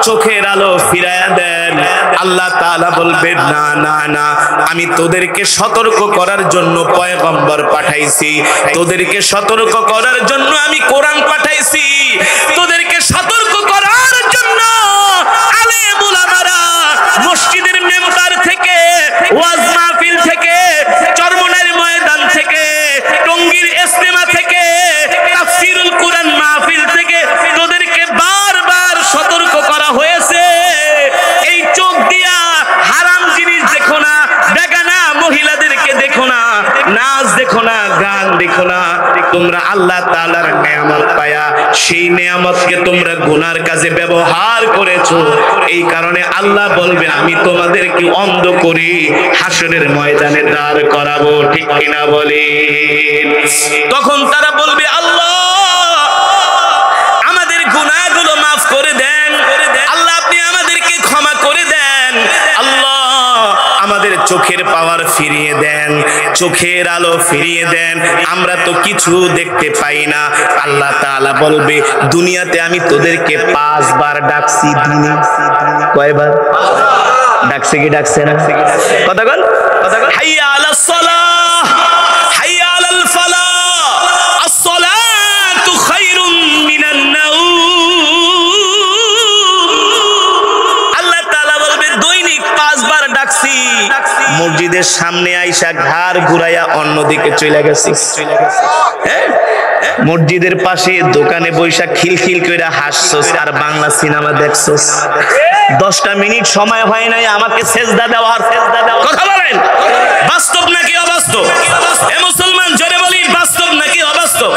চোখের আলো ফিরায়া দেন। আল্লাহ তাআলা বলবেন না না না, আমি তোদেরকে সতর্ক করার জন্য পয়গম্বর পাঠাইছি, তোদেরকে সতর্ক করার জন্য আমি কোরআন পাঠাইছি, তোদেরকে সতর্ক করার জন্য আলেম উলামারা মসজিদের মেম্বার থেকে, ওয়াজ মাহফিল থেকে, চরমনাইর ময়দান থেকে, টঙ্গীর ইজতেমা থেকে, তাফসীরুল কুরআন মাহফিল থেকে তোদেরকে বারবার সতর্ক করা হয়েছে। এই চোখ দিয়া হারাম জিনিস দেখো না, বেগানা মহিলাদেরকে দেখো না, নাচ দেখো না, গান দেখো না। তোমরা আল্লাহ তাআলার নিয়ামত পায়া সেই নিয়ামতকে তোমরা গুনার কাজে ব্যবহার করেছো। এই কারণে আল্লাহ বলবে আমি তোমাদেরকে অন্ধ করে হাসরের ময়দানে দাঁড় করাবো। ঠিক কিনা বলেন? তখন তারা বলবে আল্লাহ আমাদের গুনাহগুলো মাফ করে দেন, আল্লাহ আপনি আমাদেরকে ক্ষমা করে দেন, আল্লাহ আমাদের চোখের পাওয়ার ফিরিয়ে দেন, চোখের আলো ফিরিয়ে দেন, আমরা তো কিছু দেখতে পাই না। আল্লাহ তাআলা বলবে দুনিয়াতে আমি তোদেরকে 5 বার ডাকছি। কয়বার ডাকছে? কি ডাকছে না? কথা বল, কথা বল। হাইয়া আলাস সালাহ, হাইয়া আলাল ফালাহ, আস-সালাতু খায়রুম মিনান নাওম। আল্লাহ তাআলা বলবে দৈনিক 5 বার ডাকছি, মসজিদের সামনে আইসা ঘাড় ঘুরাইয়া অন্যদিকে চলে গেছে। হ্যাঁ, মসজিদের পাশে দোকানে বৈশা খিলখিল কইরা হাসছস আর বাংলা সিনেমা দেখছস। 10টা মিনিট সময় হয় নাই আমাকে সেজদা দেওয়ার। কথা বলেন, বাস্তব নাকি অবাস্তব? এ মুসলমান জোরে বলি, বাস্তব নাকি অবাস্তব?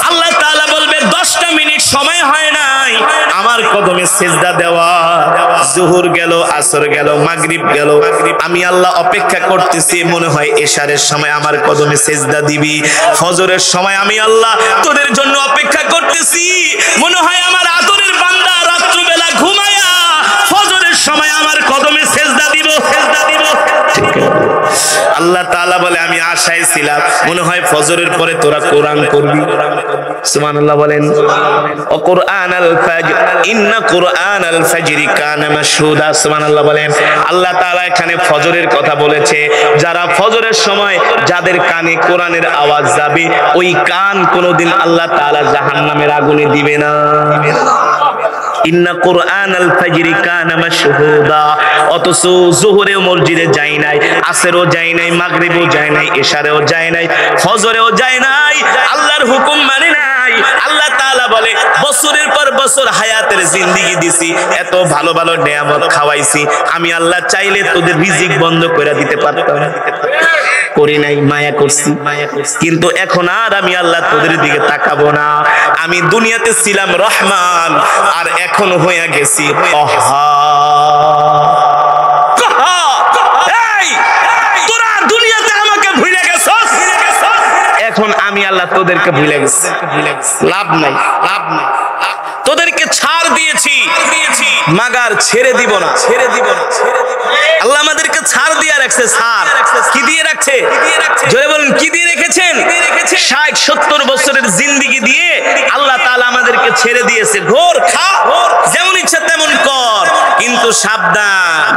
আল্লাহ তাআলা বলবে 10টা মিনিট সময় হয় নাই আমার কদমে সেজদা দেওয়া। জোহর গেল, আসর গেল, মাগরিব গেল, আমি আল্লাহ অপেক্ষা করতেছি, মনে হয় এশারের সময় আমার কদমে সেজদা দিবি। ফজরের সময় আমি আল্লাহ তোদের জন্য অপেক্ষা করতেছি, মনে হয় আমার আদরের বান্দা রাত্রিবেলা ঘুমায়া ফজরের সময় আমার কদমে সেজদা দিব, সেজদা দিব। আল্লাহ তাআলা বলে আমি আশায় ছিলাম, মনে হয় ফজরের পরে তোরা কোরআন করবি। সুবহানাল্লাহ বলেন। ও কুরআনাল ফাজর, ইন্না কুরআনাল ফাজরি কানা মাশহুদা। সুবহানাল্লাহ বলেন। আল্লাহ তাআলা এখানে ফজরের কথা বলেছে। যারা ফজরের সময় যাদের কানে কোরআনের আওয়াজ যাবে, ওই কান কোনোদিন আল্লাহ তাআলা জাহান্নামের আগুনে দিবে না। ইন্না কুরআনাল ফাজরি কানা মাশহুদা। অথচ যোহরেও মসজিদে যাই নাই, আসরেও যাই নাই, মাগরিবেও যাই নাই, এশারেও যাই নাই, ফজরেও যাই নাই, আল্লাহর হুকুম মানে নাই। আল্লাহ তাআলা বলে বছরের পর বছর হায়াতের জিন্দেগি দিছি, এত ভালো ভালো নিয়ামত খাওয়াইছি, আমি আল্লাহ চাইলে তোদের রিজিক বন্ধ করে দিতে পারতাম, করি নাই, মায়া করছি। কিন্তু এখন আর আমি আল্লাহ তোদের দিকে তাকাবো না। আমি দুনিয়াতে ছিলাম রহমান, আর এখন হয়ে গেছি তোরা দুনিয়াতে আমাকে ভুলে গেছস, এখন আমি আল্লাহ তোদেরকে ভুলে গেছি। লাভ নাই, লাভ নাই। তোদেরকে ছাড় দিয়েছি, মাগার ছেড়ে দিব না, ছেড়ে দিব না। আল্লাহ আমাদেরকে ছাড় দিয়ে রাখছে। ছাড় কি দিয়ে রাখছে? জোরে বলুন, কি দিয়ে রেখেছেন? 60-70 বছরের জিন্দেগি দিয়ে আল্লাহ তাআলা আমাদেরকে ছেড়ে দিয়েছে। ঘোর, খা, যেমন ইচ্ছা তেমন কর, কিন্তু সাবধান,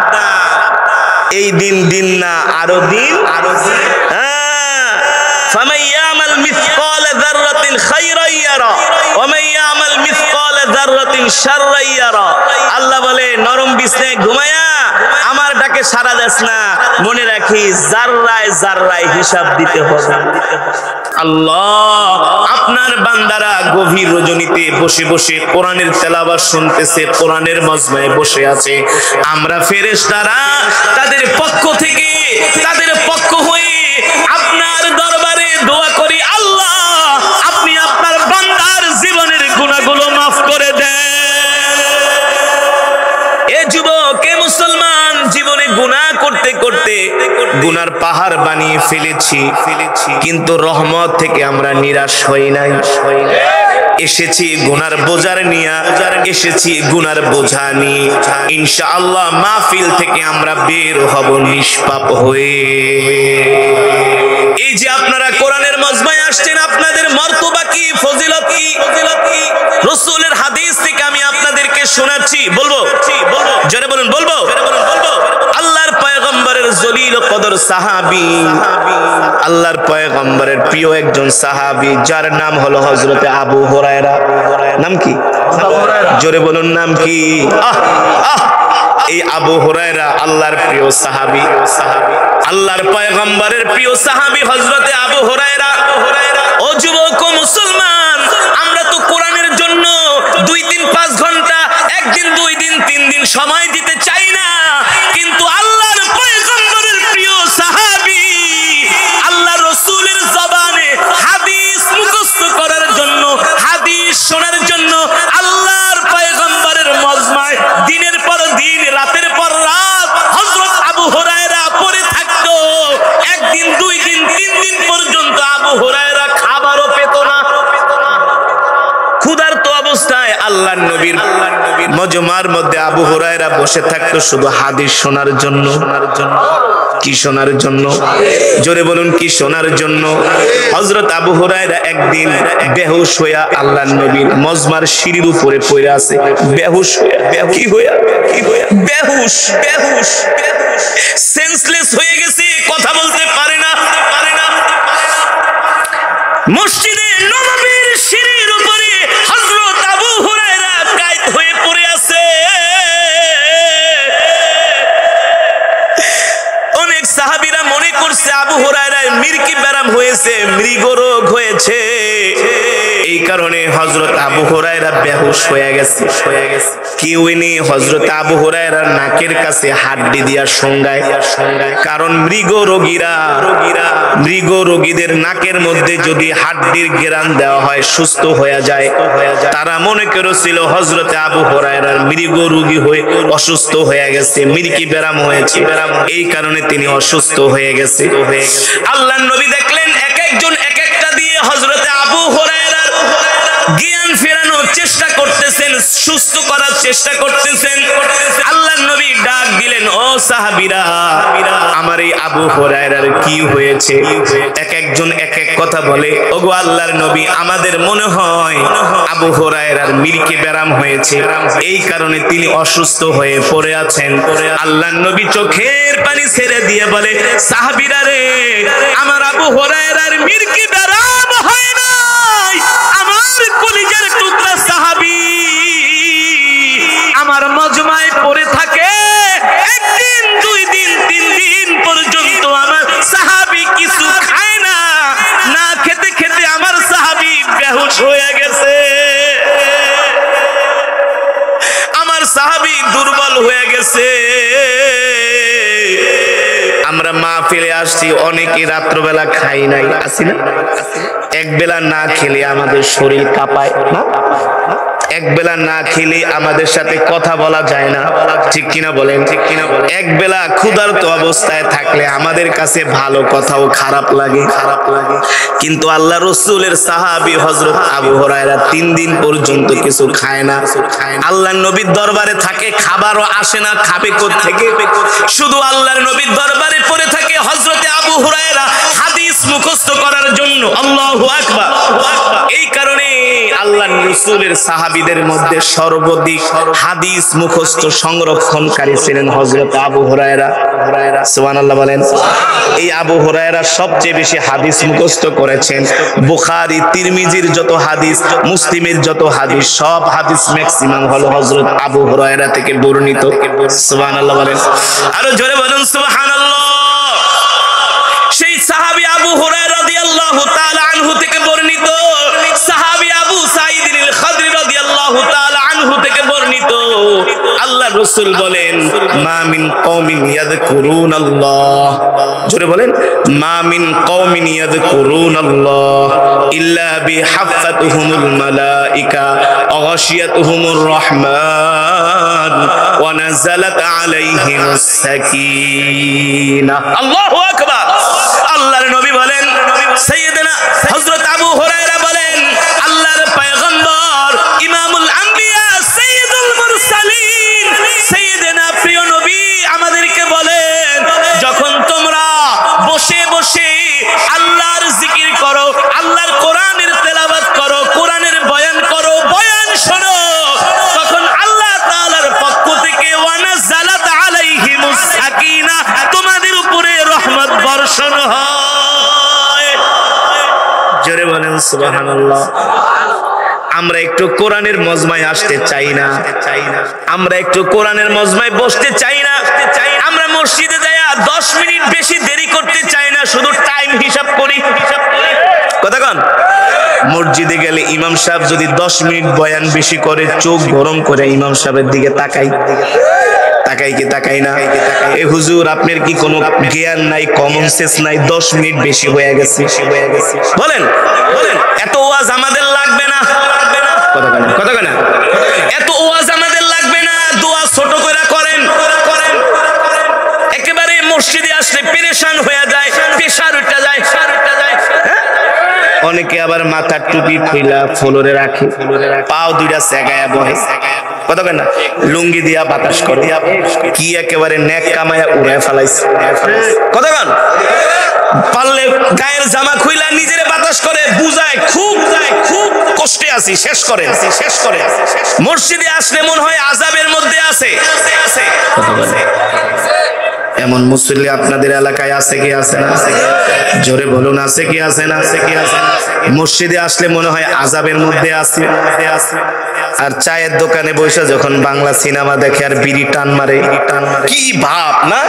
এই দিন দিন না, আরো দিন, আরো দিন। ফামাইয়ামাল মিসকাল যাররাতিন খায়রান ইয়ারা ওয়া মাইয়ামাল মিসকাল যাররাতিন শাররান ইয়ারা। আল্লাহ বলে নরম বিছানায় ঘুমায়া আমার ডাকে সাড়া দেস না, মনে রাখিস জাররায় জাররায় হিসাব দিতে হবে। আল্লাহ আপনার বান্দারা গভীর রজনীতে বসে বসে কোরআনের তেলাওয়াত শুনতেছে, কোরআনের মজমায় বসে আছে। আমরা ফেরেশতারা তাদের পক্ষ থেকে, তাদের পক্ষ হয়ে আপনার দরবারে দোয়া করি, আল্লাহ আপনি আপনার বান্দার জীবনের গুনাহগুলো মাফ করে দেন। এ যুবক, এ মুসলমান, জীবনে গুনাহ করতে করতে গুনার পাহাড় বানিয়ে ফেলেছি, কিন্তু রহমত থেকে আমরা নিরাশ হই নাই। এসেছি গুনার বোঝার নিয়া, এসেছি গুনার বোঝা নিয়ে। ইনশাআল্লাহ মাহফিল থেকে আমরা বের হব নিষ্পাপ হয়ে। এই যে আপনারা কোরআনের মজমায় আসছেন, আপনাদের মর্তবা কি, ফজিলত কি? রাসূলের হাদিস থেকে আমি আপনাদেরকে শোনাচ্ছি, বলবো জোরে বলুন, বলবো আল্লাহর পয়গম্বরের জলিল কদর সাহাবী, আল্লাহর পয়গম্বরের প্রিয় একজন সাহাবী, যার নাম হলো হযরতে আবু হুরায়রা। নাম কি? জোরে বলুন, নাম কি? এই আবু হুরায়রা আল্লাহর প্রিয় সাহাবী, আল্লাহর পয়গম্বরের প্রিয় সাহাবী হযরতে আবু হুরায়রা। ও যুবক ও মুসলমান, আমরা তো কোরআনের জন্য 2 দিন 5 ঘন্টা, 1 দিন 2 দিন 3 দিন সময় দিতে চাই না, কিন্তু আল্লাহর পয়গম্বরের প্রিয় সাহাবী আল্লাহ রাসূলের জবানে হাদিস মুখস্থ করার জন্য, হাদিস শোনার জন্য আল্লাহর পয়গম্বরের মজমায় দিনের পর দিন, রাতের পর রাত হযরত আবু হুরায়রা পড়ে থাকতো। 1 দিন 2 দিন 3 দিন পর্যন্ত আবু হুরায়রা খাবারও পেত না। ক্ষুধার্ত অবস্থায় আল্লাহর নবীর মজমার মধ্যে আবু হুরায়রা বসে থাকতো শুধু হাদিস শোনার জন্য। কি শোনার জন্য? জোরে বলুন, কি শোনার জন্য? হযরত আবু হুরায়রা একদিন বেহুশ হইয়া আল্লাহর নবীর মজমার সিঁড়ির উপরে পড়ে আছে। বেহুশ হইয়া, কি হইয়া? বেহুশ, সেন্সলেস হয়ে গেছে, কথা বলতে পারে না। মসজিদে নববীর সিঁড়ির উপরে হযরত আবু হুরায়রা কায়েত হয়ে পড়ে আছে। অনেক সাহাবীরা মনে করছে আবু হুরায়রার মির্কি ব্যারাম হয়েছে, মৃগরোগ হয়েছে, এই কারণে হযরত আবু হুরায়রা বেহুশ হয়ে গেছে। কি হয়নি? হযরত আবু হুরায়রার নাকের কাছে হাড্ডি দিয়া সংগায়, কারণ মৃগ রোগীদের নাকের মধ্যে যদি হাড্ডির ঘেরান দেওয়া হয় সুস্থ হয়ে যায়। তারা মনে করেছিল হযরতে আবু হুরায়রার মৃগ রোগী হয়ে অসুস্থ হয়ে গেছে, মির্কি ব্যারাম হয়েছে, এই কারণে তিনি অসুস্থ হয়ে গেছে। আল্লাহর নবী দেখলেন এক একজন এক একটা দিয়ে হযরতে আবু হুরায়রার জ্ঞান ফেরানোর চেষ্টা করতেছেন, সুস্থ করার চেষ্টা করতেছেন। আল্লাহর নবী ডাক দিলেন, ও সাহাবীরা, আমার এই আবু হুরায়রার কি হয়েছে? এক একজন এক এক কথা বলে। ওগো আল্লাহর নবী, আমাদের মনে হয় আবু হুরায়রার মির্কি ব্যারাম হয়েছে, এই কারণে তিনি অসুস্থ হয়ে পড়ে আছেন। আল্লাহর নবী চোখের পানি ছেড়ে দিয়ে বলে, সাহাবীরা রে, আমার আবু হুরায়রার মির্কি ব্যারাম হয় নাই, আমার কলিজার টুকরা সাহাবী আমার মজমায় পড়ে থাকে। 1 দিন 2 দিন 3 দিন পর্যন্ত আমার সাহাবী কিছু খায় না, না খেতে খেতে আমার সাহাবী বেহুশ হয়ে গেছে, আমার সাহাবী দুর্বল হয়ে গেছে। আমরা মাহফিলে আসছি, অনেকে রাত্রবেলা খাই নাই, আসি না? এক বেলা না খেলে আমাদের শরীর কাঁপায় না? এক বেলা না খেলে আমাদের সাথে কথা বলা যায় না, ঠিক কিনা বলেন? এক বেলা ক্ষুধার্ত অবস্থায় থাকলে আমাদের কাছে ভালো কথাও খারাপ লাগে। কিন্তু আল্লাহ রাসূলের সাহাবী হযরত আবু হুরায়রা 3 দিন পর্যন্ত কিছু খায় না। আল্লাহর নবীর দরবারে থাকে, খাবারও আসে না, খাবে কোত্থেকে? শুধু আল্লাহর নবীর দরবারে পড়ে থাকে হযরতে আবু হুরায়রা হাদিস মুখস্থ করার জন্য। আল্লাহু আকবার। এই কারণে আল্লাহর রাসূলের সাহাবীদের মধ্যে সর্বাধিক হাদিস মুখস্থ সংরক্ষণকারী ছিলেন হযরত আবু হুরায়রা। সুবহানাল্লাহ বলেন। এই আবু হুরায়রা সবচেয়ে বেশি হাদিস মুখস্থ করেছেন। বুখারী, তিরমিজির যত হাদিস, মুসলিমের যত হাদিস, সব হাদিস ম্যাক্সিমাম হলো হযরত আবু হুরায়রা থেকে বর্ণিত। সুবহানাল্লাহ বলেন। আরো জোরে বলুন সুবহানাল্লাহ। সেই সাহাবী আবু হুরায়রা রাদিয়াল্লাহু তাআলা আনহু থেকে বর্ণিত, সাহাবী আবু সাঈদ আল খাদরি রাদিয়াল্লাহু তাআলা আনহু থেকে বর্ণিত, আল্লাহর রাসূল বলেন, মা মিন কওমিন ইয়াযকুরুনাল্লাহ, জোরে বলেন, মা মিন কওমিন ইয়াযকুরুনাল্লাহ ইল্লা বিহাফাতুহুমুল মালাইকা আগাশিয়াতুহুমুর রাহমান ওয়া নাযালাত আলাইহিমুস সাকিনাহ। আল্লাহু আকবার। আল্লাহর নবী বলেন, সাইয়েদনা হযরত আবু হুরায়রা বলেন, আল্লাহর পয়গম্বর ইমামুল আম্বিয়া সাইয়্যিদুল মুরসালিন সাইয়েদনা প্রিয় নবী আমাদেরকে বলেন, যখন তোমরা বসে বসে আল্লাহর জিকির করো, আল্লাহর কোরআনের তেলাওয়াত করো, কোরআনের বয়ান করো, বয়ান শোনো, তখন আল্লাহ সুবহানাল্লাহ। আমরা একটু কোরআনের মজমায় আসতে চাই না, আমরা একটু কোরআনের মজমায় বসতে চাই না, আমরা মসজিদে যাইয়া 10 মিনিট বেশি দেরি করতে চাই না, শুধু টাইম হিসাব করি। কথা কন, মসজিদে গেলে ইমাম সাহেব যদি 10 মিনিট বয়ান বেশি করে, চোখ গরম করে ইমাম সাহেবের দিকে তাকাই, তাকাই কি তাকাই না? এ হুজুর আপনার কি কোনো জ্ঞান নাই, কমন সেন্স নাই? 10 মিনিট বেশি হয়ে গেছে, বলেন বলেন। এত ওয়াজ আমাদের লাগবে না, কথা কেন? এত ওয়াজ আমাদের লাগবে না, দোয়া ছোট করে করেন। একেবারে মসজিদে আসলে পেরেশান হয়ে যায়, প্রেসার উঠে যায়। অনেকে আবার মাথার টুপি খুইলা ফ্লোরে রাখে, পাও দুইটা সেগায়া বহে, কথা কেন? লুঙ্গি দিয়া বাতাস করে, কি একেবারে নেক কামায়া উড়ায় ফেলাইছে, কথা কেন? পারলে গায়ের জামা খুইলা নিজের বাতাস করে, বুঝায় খুব কষ্টে আছি, শেষ করে। মসজিদে আসলে মনে হয় আযাবের মধ্যে আছে। এমন মুসল্লি আপনাদের এলাকায় আছে কি আছে না? জোরে বলুন, আছে কি আছে না? মসজিদে আসলে মনে হয় আযাবের মধ্যে আছে। আর চায়ের দোকানে বসে যখন বাংলা সিনেমা দেখে আর বিড়ি টান মারে, কি ভাব না?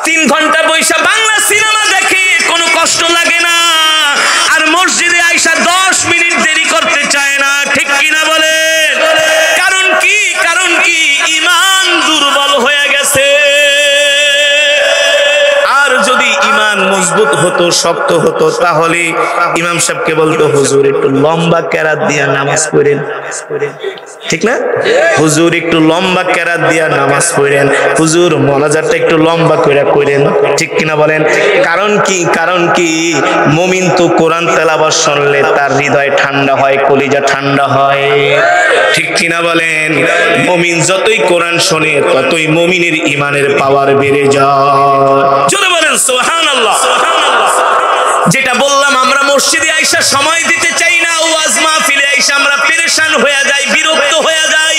3 ঘন্টা বৈশা বাংলা সিনেমা দেখে কোনো কষ্ট লাগে না, আর মসজিদে আইসা 10 মিনিট দেরি করতে চায় না, ঠিক কিনা বলেন? কারণ কি? ঈমান দুর্বল হয়ে গেছে। আর যদি ঈমান মজবুত হতো, শক্ত হতো, তাহলে ইমাম সাহেবকে বলতো, হুজুর একটু লম্বা কেরাত দিয়া নামাজ পড়েন, ঠিক না? হুজুর একটু লম্বা কেরাত দিয়া নামাজ পড়েন, হুজুর মোনাজাতটা একটু লম্বা করে করেন, ঠিক কিনা বলেন? কারণ কি মুমিন তো কোরআন তেলাওয়াত শুনলে তার হৃদয় ঠান্ডা হয়, কলিজা ঠান্ডা হয়, ঠিক কিনা বলেন? মুমিন যতই কোরআন শোনে ততই মুমিনের ঈমানের পাওয়ার বেড়ে যায়। জোরে বলেন সুবহানাল্লাহ। যেটা বললাম, আমরা মসজিদে আইসা সময় দিতে চাই না, ওয়াজ মাহফিলে আইসা আমরা পেরেশান হয়ে যাই, বিরক্ত হয়ে যাই,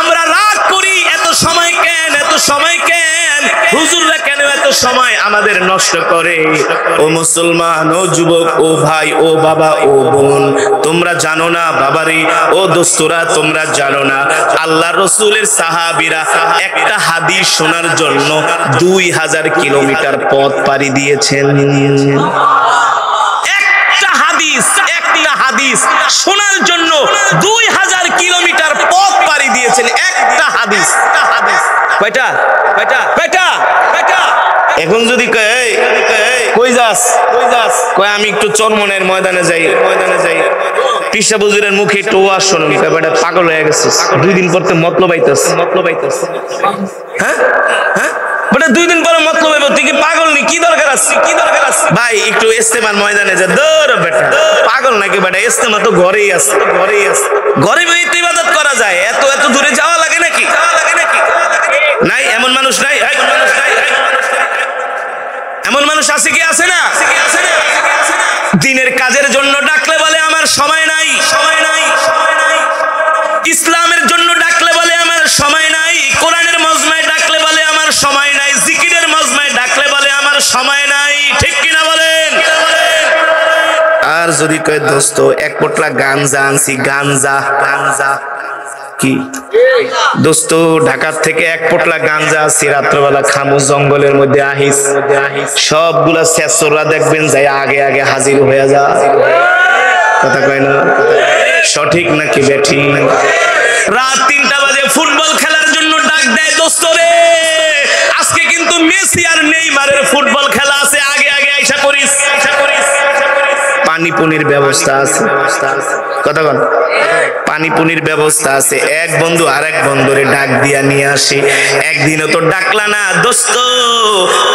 আমরা রাগ করি, এত সময় কেন? হুজুররা কেন এত সময় আমাদের নষ্ট করে? ও মুসলমান, ও যুবক, ও ভাই, ও বাবা, ও বোন, তোমরা জানো না বাবারে, ও দোস্তরা তোমরা জানো না, আল্লাহ রাসূলের সাহাবীরা একটা হাদিস শোনার জন্য 2000 কিলোমিটার পথ পাড়ি দিয়েছেন। একটা হাদিস শোনার জন্য 2000 কিলোমিটার পথ পাড়ি দিয়েছেন। একটা হাদিস। কয়টা? এখন যদি কই যাস, কয় আমি একটু চরমনের ময়দানে যাই, পিসা বুজুরের মুখে একটু ওয়াজ শুনুন, ব্যাপারটা পাগল হয়ে গেছে, 2 দিন পর তো মতলব আইতাছে। হ্যাঁ, বেটা 2 দিন পরে মতলব আইব, তুই কি পাগল নি? কি দরকার আছে? ভাই একটু ইস্তেমার ময়দানে যা, দৌড় বেটা, পাগল নাকি বেটা? ইস্তেমা তো ঘরেই আছে, ঘরে বসে তো ইবাদত করা যায়, এত দূরে যাওয়া লাগে নাকি? নাই, এমন মানুষ নাই, এমন মানুষ আছে কি আছে না? দিনের কাজের জন্য ডাকলে বলে আমার সময় নাই, ইসলামের জন্য ডাকলে বলে আমার সময় নাই, কোরআনের মজমায় ডাকলে বলে আমার সময় নাই, জিকিরের মজমায় ডাকলে বলে আমার সময় নাই, ঠিক কিনা বলেন? আর যদি কয় দোস্ত এক পোটলা গাঞ্জা আনছি, গাঞ্জা কি দোস্ত, ঢাকার থেকে এক পোটলা গাঞ্জা আনছি, রাত্রবেলা খামু, জঙ্গলের মধ্যে আহিস, সবগুলা শেষরা দেখবেন যাই আগে হাজির হয়ে যা। কথা কয় না? সঠিক নাকি বেঠিক? রাত 3টা বাজে ফুটবল খেলার জন্য ডাক দেয়, দোস্ত রে আজকে কিন্তু মেসি আর নেইমারের ফুটবল খেলা আছে, আগে আইসা করিস। পানি পুনির ব্যবস্থা আছে, কথা বল, পানি পুনির ব্যবস্থা আছে। এক বন্ধু আরেক বন্ধুরে ডাক দিয়া নিয়ে আসে, একদিনও তো ডাকলা না দোস্ত,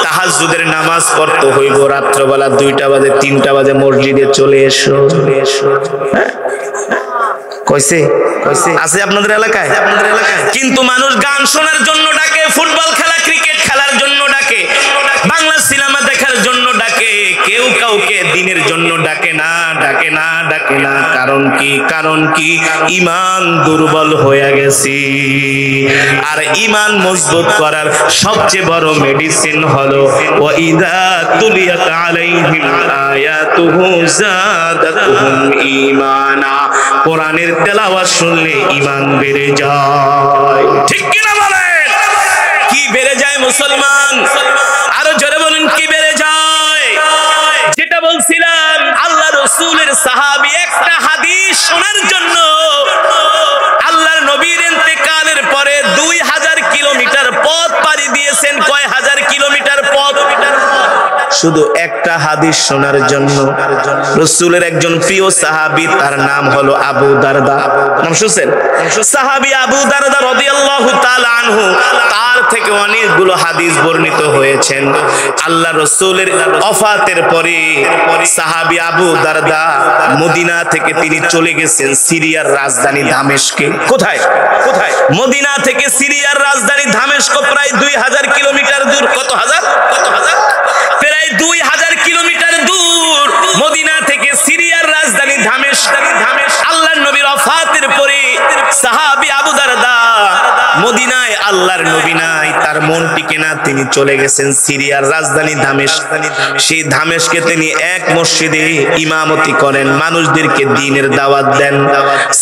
তাহাজ্জুদের নামাজ পড়তে হইব, রাত্রবেলা 2টা বাজে 3টা বাজে মসজিদে চলে এসো। কইছে আছে আপনাদের এলাকায়? কিন্তু মানুষ গান শোনার জন্য ডাকে, ফুটবল খেলা, ক্রিকেট খেলার জন্য ডাকে, বাংলা সিনেমা দেখার জন্য ডাকে, কেউ কাউকে দিনের জন্য ডাকে না। কারণ কি ঈমান দুর্বল হয়ে গেছে। আর ঈমান মজবুত করার সবচেয়ে বড় মেডিসিন হলো ওয়া ইযা তুলিয়াত আলাইহিম আয়াতুহু যাদাতুহুম ঈমানা। কোরআনের তেলাওয়াত শুনলে ঈমান বেড়ে যায়। ঠিক কি না বলেন? কি বেড়ে যায় মুসলমান? আরো জোরে বলুন, কি বেড়ে যায়? যেটা বলছিলাম, আল্লাহ রাসূলের সাহাবী একটা হাদিস শোনার জন্য আল্লাহর নবীর ইন্তেকালের পরে 2000 কিলোমিটার পথ পাড়ি দিয়েছেন। কয় হাজার কিলোমিটার পথ? শুধু একটা হাদিস শোনার জন্য। রাসূলের একজন প্রিয় সাহাবী, তার নাম হলো আবু দারদা। নাম শুনছেন? সাহাবী আবু দারদা রাদিয়াল্লাহু তাআলা আনহু, তার থেকে অনেকগুলো হাদিস বর্ণিত হয়েছেন। আল্লাহ রাসূলের ওফাতের পরে সাহাবী আবু দারদা মদিনা থেকে তিনি চলে গেছেন সিরিয়ার রাজধানী দামেস্কে। কোথায়? মদিনা থেকে সিরিয়ার রাজধানী দামেস্ক প্রায় 2000 কিলোমিটার দূর। কত হাজার? প্রায় 2000 কিলোমিটার দূর মদিনা থেকে সিরিয়ার রাজধানী দামেস্ক। আল্লাহর নবীর ওফাতের পরে সাহাবী আবু দারদা মদিনায় আল্লাহর নবী নাই, তার মন টিকে না, তিনি চলে গেছেন সিরিয়ার রাজধানী দামেস্ক। সেই দামেস্কে তিনি এক মসজিদে ইমামতি করেন, মানুষদেরকে দ্বীনের দাওয়াত দেন।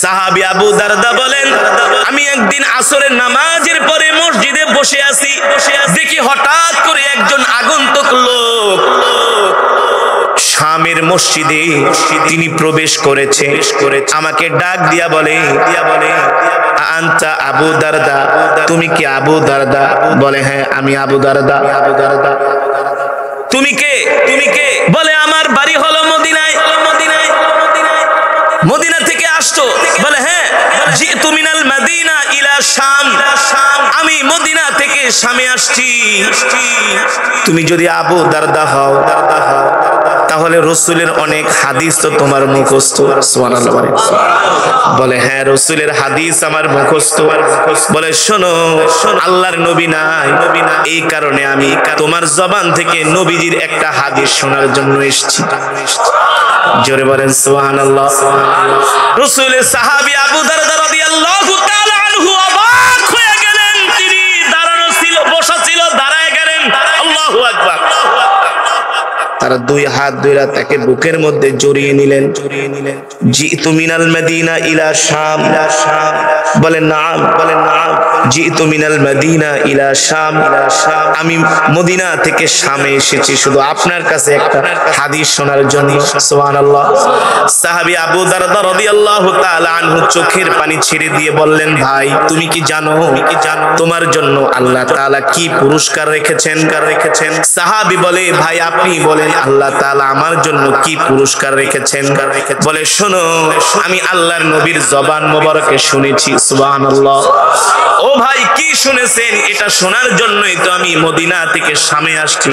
সাহাবী আবু দারদা বলেন, আমি একদিন আসরের নামাজের পরে মসজিদে বসে আছি, দেখি হঠাৎ করে একজন আগন্তুক লোক শামের মসজিদে তিনি প্রবেশ করেছে। আমাকে ডাক দিয়া বলে, আনতা আবু দারদা, তুমি কি আবু দারদা? বলে হ্যাঁ, আমি আবু দারদা। তুমি কে? বলে আমার বাড়ি হলো মদিনায়। মদিনা থেকে আসছো? বলে হ্যাঁ। জিতু মিনাল মদিনা ইলা শাম, আমি মদিনা থেকে শামে আসছি। তুমি যদি আবু দারদা হও তাহলে রাসূলের অনেক হাদিস তো তোমার মুখস্থ। সুবহানাল্লাহ। বলে হ্যাঁ, রাসূলের হাদিস আমার মুখস্থ। বলে শোনো, আল্লাহর নবী নাই, এই কারণে আমি তোমার জবান থেকে নবীজির একটা হাদিস শোনার জন্য এসেছি। জোরে বলেন সুবহানাল্লাহ। রাসূলের সাহাবী আবু দারদা রাদিয়াল্লাহু তাআলা আনহু অবাক হয়ে গেলেন। তিনি দাঁড়ানো ছিল, বসা ছিল, দাঁড়ায় গেলেন। আল্লাহু আকবার। তারা দুই হাত ধরে তাকে বুকের মধ্যে জড়িয়ে নিলেন। জিতু মিনাল মদিনা ইলা শাম। বলেন নাম। জিতু মিনাল মদিনা ইলা শাম, আমি মদিনা থেকে শামে এসেছি শুধু আপনার কাছে একটা হাদিস শোনার জন্য। সুবহানাল্লাহ। সাহাবী আবু দারদা রাদিয়াল্লাহু তাআলা আনহু চোখের পানি ছেড়ে দিয়ে বললেন, ভাই তুমি কি জানো তোমার জন্য আল্লাহ তাআলা কি পুরস্কার রেখেছেন? সাহাবী বলে, ভাই আপনি বলেন আল্লাহ তাআলা আমার জন্য কি পুরস্কার রেখেছেন? বলে শোনো, আমি আল্লাহর নবীর জবান মোবারকে শুনেছি। সুবহানাল্লাহ। ও ভাই, কি শুনেছেন? এটা শোনার জন্যই তো আমি মদিনা থেকে শামে আসছি,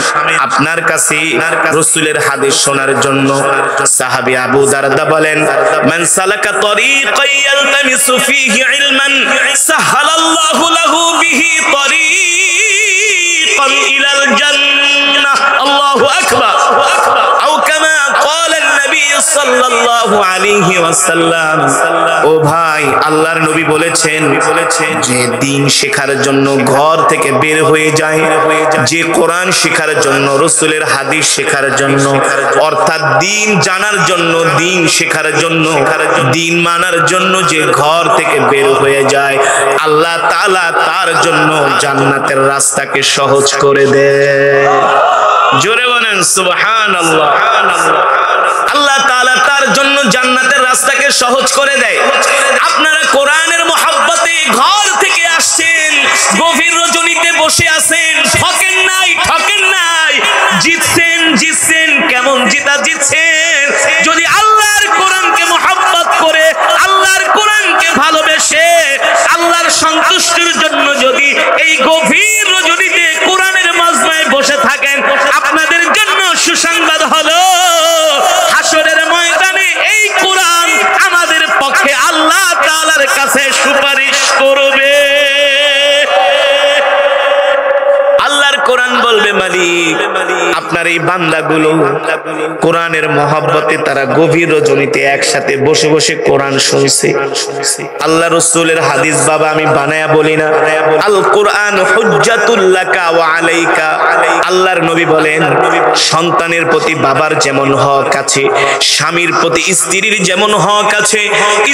আপনার কাছে রাসূলের হাদিস শোনার জন্য। সাহাবী আবু দারদা বলেন, মান সালাকা তরিকান ইয়ালতামিসু ফীহি ইলমান সাহালাল্লাহু লাহু বিহি তরিকান ইলাল জান্নাহ। আল্লাহু আকবার। আও কামা ক্বালা নবী সাল্লাল্লাহু আলাইহি ওয়াসাল্লাম। ও ভাই, আল্লাহর নবী বলেছেন যে দ্বীন শেখার জন্য ঘর থেকে বের হয়ে যায়, যে কোরআন শেখার জন্য, রাসূলের হাদিস শেখার জন্য, অর্থাৎ দ্বীন জানার জন্য, দ্বীন শেখার জন্য, দ্বীন মানার জন্য যে ঘর থেকে বের হয়ে যায়, আল্লাহ তাআলা তার জন্য জান্নাতের রাস্তাকে সহজ করে দেয়। জোরে বলেন সুবহানাল্লাহ। আল্লাহ তাআলা তার জন্য জান্নাতের রাস্তাকে সহজ করে দেয়। আপনারা কোরআনের মহব্বতে ঘর থেকে আসছেন, গভীর রজনীতে বসে আছেন, ঠকেন নাই, জিতছেন। কেমন জিতছেন? যদি আল্লাহর কোরআনকে মহব্বত করে, আল্লাহর কোরআনকে ভালোবেসে, আল্লাহর সন্তুষ্টির জন্য যদি এই গভীর রজনীতে কোরআনের মাজমায় বসে থাকেন, আপনাদের জন্য সুসংবাদ হলো হাসরের ময়দানে এই কোরআন আমাদের পক্ষে আল্লাহ তাআলার কাছে সুপারিশ করবে। আল্লাহর কোরআন বলবে, মালিক আপনার এই বান্দাগুলো কোরআনের মহব্বতে তারা গভীর রজনীতে একসাথে বসে বসে কোরআন শুনছে। আল্লাহ রাসূলের হাদিস বাবা আমি বানায়া বলি না, আল কোরআন হুজ্জাতুল লাকা ওয়া আলাইকা। আল্লাহর নবী বলেন সন্তানের প্রতি বাবার যেমন হক আছে, স্বামীর প্রতি স্ত্রীর যেমন হক আছে,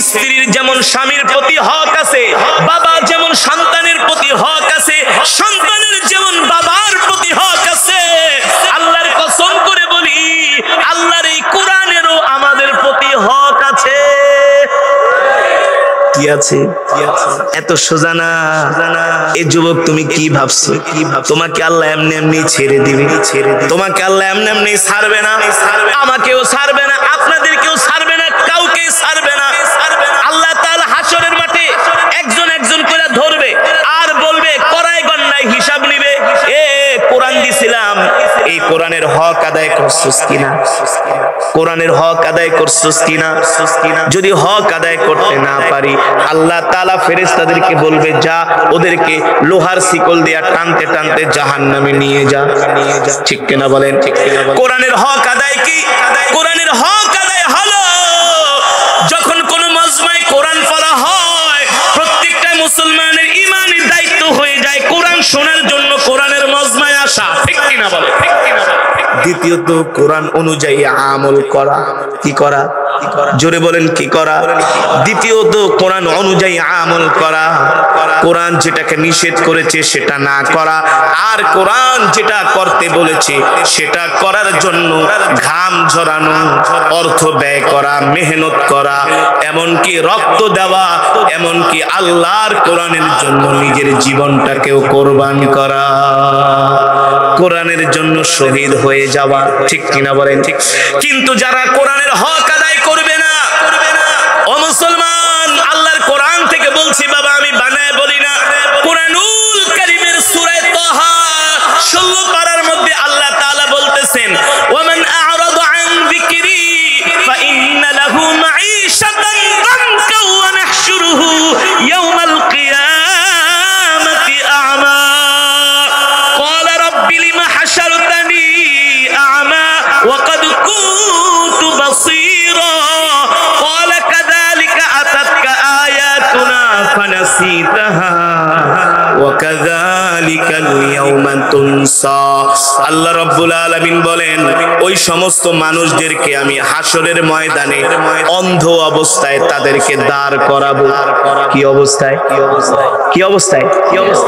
স্ত্রীর যেমন স্বামীর প্রতি হক আছে, বাবা যেমন সন্তানের প্রতি হক আছে, সন্তানের যেমন বাবার প্রতি হক আছে। আল্লাহর কসম করে বলি আল্লাহর এই কোরআনেরও আমাদের প্রতি হক আছে। কি আছে? এত সোজা না। এই যুবক তুমি কি ভাবছো? তোমাকে আল্লাহ এমনি এমনি ছেড়ে দিবে? তোমাকে আল্লাহ এমনি এমনি ছাড়বে না। আমাকেও ছাড়বে না, আপনাদেরকেও ছাড়বে না, কাউকে ছাড়বে না। আল্লাহ তাআলা হাশরের মাঠে একজন একজন করে ধরবে আর বলবে করাই গণনায় হিসাব নিবে। এ কোরআন দিছিলাম, এই কোরআনের হক আদায় করছস কিনা? কোরআনের হক আদায় করছস কিনা? যদি হক আদায় করতে না পারি আল্লাহ তাআলা ফেরেশতাদেরকে বলবে যা ওদেরকে লোহার শিকল দিয়ে টানতে টানতে জাহান্নামে নিয়ে যা। ঠিক কিনা বলেন? ঠিক কিনা বলেন? কোরআনের হক আদায় কি? কোরআনের হক আদায় হলো যখন কোন মজমায় কোরআন পড়া হয় প্রত্যেকটা মুসলমানের ঈমানি দায়িত্ব হয়ে যায় কোরআন শোনার জন্য কোরআনের মজমায় আসা। ঠিক কিনা বলেন? ঠিক কিনা বলেন? দ্বিতীয়ত কোরআন অনুযায়ী আমল করা। কি করা? জোরে বলেন কি করা? দ্বিতীয়ত কোরআন অনুযায়ী আমল করা। কোরআন যেটাকে নিষেধ করেছে সেটা না করা, আর কোরআন যেটা করতে বলেছে সেটা করার জন্য ঘাম ঝরানো, অর্থ ব্যয় করা, মেহনত করা, এমনকি রক্ত দেওয়া, এমনকি আল্লাহর কোরআনের জন্য নিজের জীবনটাকেও কোরবান করা, কোরআনের জন্য শহীদ হয়ে যাওয়া। ঠিক কিনা বলেন? ঠিক। কিন্তু যারা কোরআনের হক আদায় করবে না, ও মুসলমান, আল্লাহর কোরআন থেকে বলছি বাবা আমি বানায় বলি না, কোরআনুল কারীমের সূরা তাহা 16 পারার মধ্যে আল্লাহ তাআলা বলতেছেন ওয়ামান আ'রাদা আন যিকরি ফাইন্না লাহু মাঈশাতান দানকা ওয়া নাহশুরুহু ইয়াওমাল কিয়ামাতি আ'মা ক্বালা রাব্বি লিমা হাশারতানি আ'মা ওয়া ক্বাদ কুনতু বাসীরা ক্বালা কাযালিকা আতাতকা আয়াতুনা ফানাসিতাহা ওয়া কাযালিকাল ইয়াওমা তুনসা। আল্লাহ রাব্বুল আলামিন বলেন ওই সমস্ত মানুষদেরকে আমি হাশরের ময়দানে অন্ধ অবস্থায় তাদেরকে দাঁড় করাবো। কি অবস্থায়? কি অবস্থায়?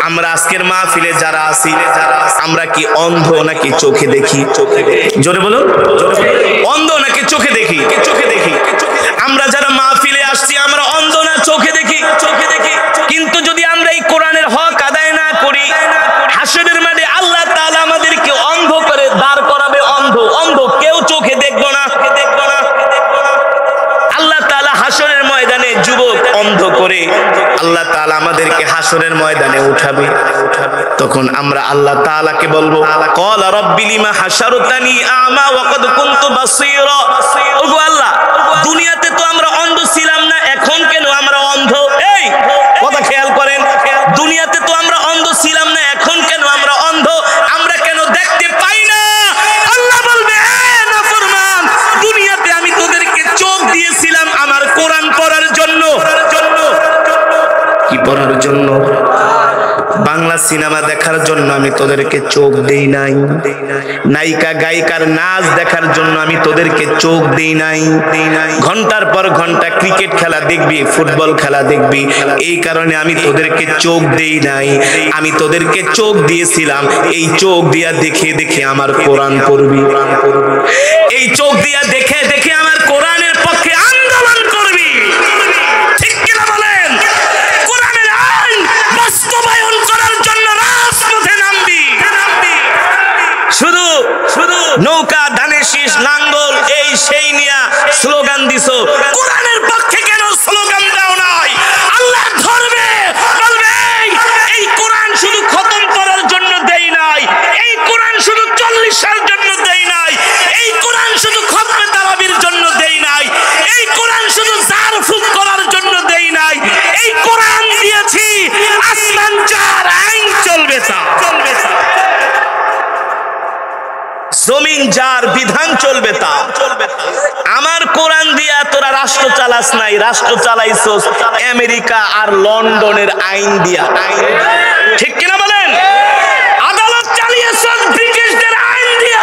আমরা আজকের মাহফিলে যারা আছি আমরা কি অন্ধ নাকি চোখে দেখি? জোরে বলো, অন্ধ নাকি চোখে দেখি? চোখে দেখি। আমরা যারা মাহফিলে আসছি আমরা অন্ধ না চোখে দেখি? চোখে দেখি। কিন্তু যদি আমরা এই কোরআনের হক আদায় না করি হাশরের মাঠে আল্লাহ তাআলা আমাদেরকে অন্ধ করে দাঁড় করাবে। অন্ধ অন্ধ, কেউ চোখে দেখবো না। আল্লাহ তাআলা হাশরের ময়দানে যুবক অন্ধ করে আল্লাহ তাআলা আমাদেরকে হাশরের ময়দানে উঠাবে। তখন আমরা আল্লাহ তাআলাকে বলবো ক্বালা রাব্বি লিমা হাশারতানি আ'মা ওয়া ক্বাদ কুনতু বাসীরা। ওগো আল্লাহ, দুনিয়াতে তো আমরা অন্ধ ছিলাম না, এখন কেন আমরা অন্ধ? এই কথা খেয়াল করেন, দুনিয়াতে তো আমরা অন্ধ ছিলাম না, এখন কেন আমরা অন্ধ? আমরা কেন দেখতে পাই না? আল্লাহ বলবে নাফরমান, দুনিয়াতে আমি তোদেরকে চোখ দিয়েছিলাম আমার কোরআন পড়ার জন্য। কি পড়ার জন্য? বাংলা সিনেমা দেখার জন্য আমি তোদেরকে চোখ দেই নাই। নায়িকা গায়িকার নাচ দেখার জন্য আমি তোদেরকে চোখ দেই নাই। ঘন্টার পর ঘন্টা ক্রিকেট খেলা দেখবি, ফুটবল খেলা দেখবি, এই কারণে আমি তোদেরকে চোখ দেই নাই। আমি তোদেরকে চোখ দিয়েছিলাম এই চোখ দিয়া দেখে দেখে আমার কোরআন পড়বি, এই চোখ দিয়া দেখে দেখে আমার কোরআনের পক্ষে আন্দোলন করবি। ঠিক কিনা বলেন? কোরআনের আইন বাস্তবায়ন করার জন্য রাজপথে নামবি। শুধু শুধু নৌকা, ধানের শীষ, লাঙ্গল এই সেই নিয়া স্লোগান দিছো, কোরআনের পক্ষে কেন স্লোগান দাও নাই? আল্লাহ ধরবে, বলবে এই কোরআন শুধু খতম করার জন্য দেই নাই, এই কোরআন শুধু 40 সাল জন্য দেই নাই, এই কোরআন শুধু খতমে তারাবির জন্য দেই নাই, এই কোরআন শুধু জার ফুক করার জন্য দেই নাই, এই কোরআন দিয়েছি আসমান যার আইন চলবে তা। জমিন যার, বিধান চলবে তা। আমার কোরআন দিয়া তোরা রাষ্ট্র চালাস নাই, রাষ্ট্র চালাইছস আমেরিকা আর লন্ডনের আইন দিয়া। ঠিক কিনা বলেন? আদালত চালিয়েছস ব্রিটিশদের আইন দিয়া,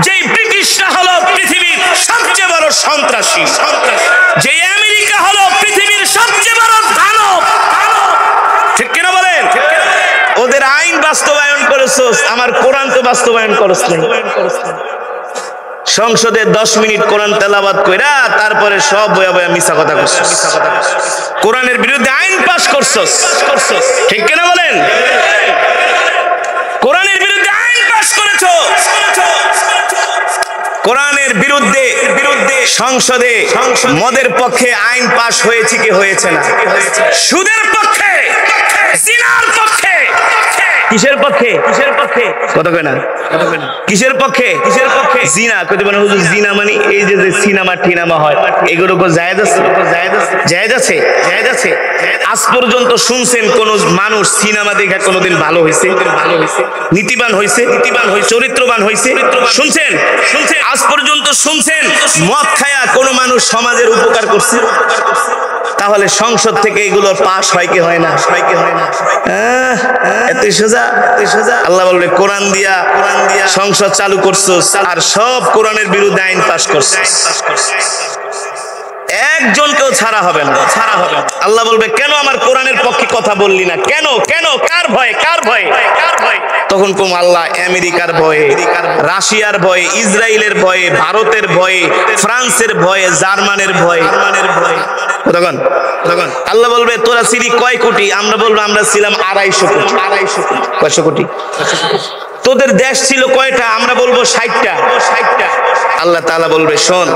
যেই ব্রিটিশরা হলো পৃথিবীর সবচেয়ে বড় সন্ত্রাসী, যে আমেরিকা হলো পৃথিবীর সবচেয়ে বড় দানব। ঠিক কিনা বলেন? ওদের আইন বাস্তবায়ন করেছস, আমার কোরআন তো বাস্তবায়ন করছ না। সংসদে 10 মিনিট কোরআন তেলাওয়াত কইরা তারপরে সব বয়া বয়া মিছা কথা কইছস, কোরআনের বিরুদ্ধে আইন পাস করছস। ঠিক কিনা বলেন? কোরআনের বিরুদ্ধে আইন পাস করেছো, কোরআনের বিরুদ্ধে সংসদে মদের পক্ষে আইন পাস হয়েছে কি হয়েছে না? সুদের পক্ষে, জিনার পক্ষে। কিসের পক্ষে? কিসের পক্ষে? কত কয় না? কিসের পক্ষে? কিসের পক্ষে? জিনা কইতে বলেন হুজুর, জিনা মানে এই যে সিনেমা টিনামা হয়, এগুলো কো জায়েজ আছে? জায়েজ আছে? জায়েজ আছে? আজ পর্যন্ত শুনছেন কোন মানুষ সিনেমা দেখে কোনোদিন ভালো হইছে? নীতিবান হইছে? চরিত্রবান হইছে? শুনছেন? আজ পর্যন্ত শুনছেন মদ খায়া কোন মানুষ সমাজের উপকার করছে? তাহলে সংসদ থেকে এগুলো পাস হয় কি হয় না? এতই সোজা? আল্লাহ বলবে কোরআন দিয়া সংসদ চালু করছস আর সব কোরআনের বিরুদ্ধে আইন পাস করছস, একজনকেও ছাড়া হবে না। আল্লাহ বলবে কেন আমার কোরআনের পক্ষে কথা বললি না? কেন? কার ভয়ে? তখন কম আল্লাহ আমেরিকার ভয়ে, রাশিয়ার ভয়ে, ইসরায়েলের ভয়ে, ভারতের ভয়ে, ফ্রান্সের ভয়ে, জার্মানের ভয়ে। তখন আল্লাহ বলবে তোরা ছিলি কয় কোটি? আমরা বলবো আমরা ছিলাম 250 কোটি। 250 কোটি। তোদের দেশ ছিল কয়টা? আমরা বলবো 60টা। আল্লাহ তাআলা বলবে শোন,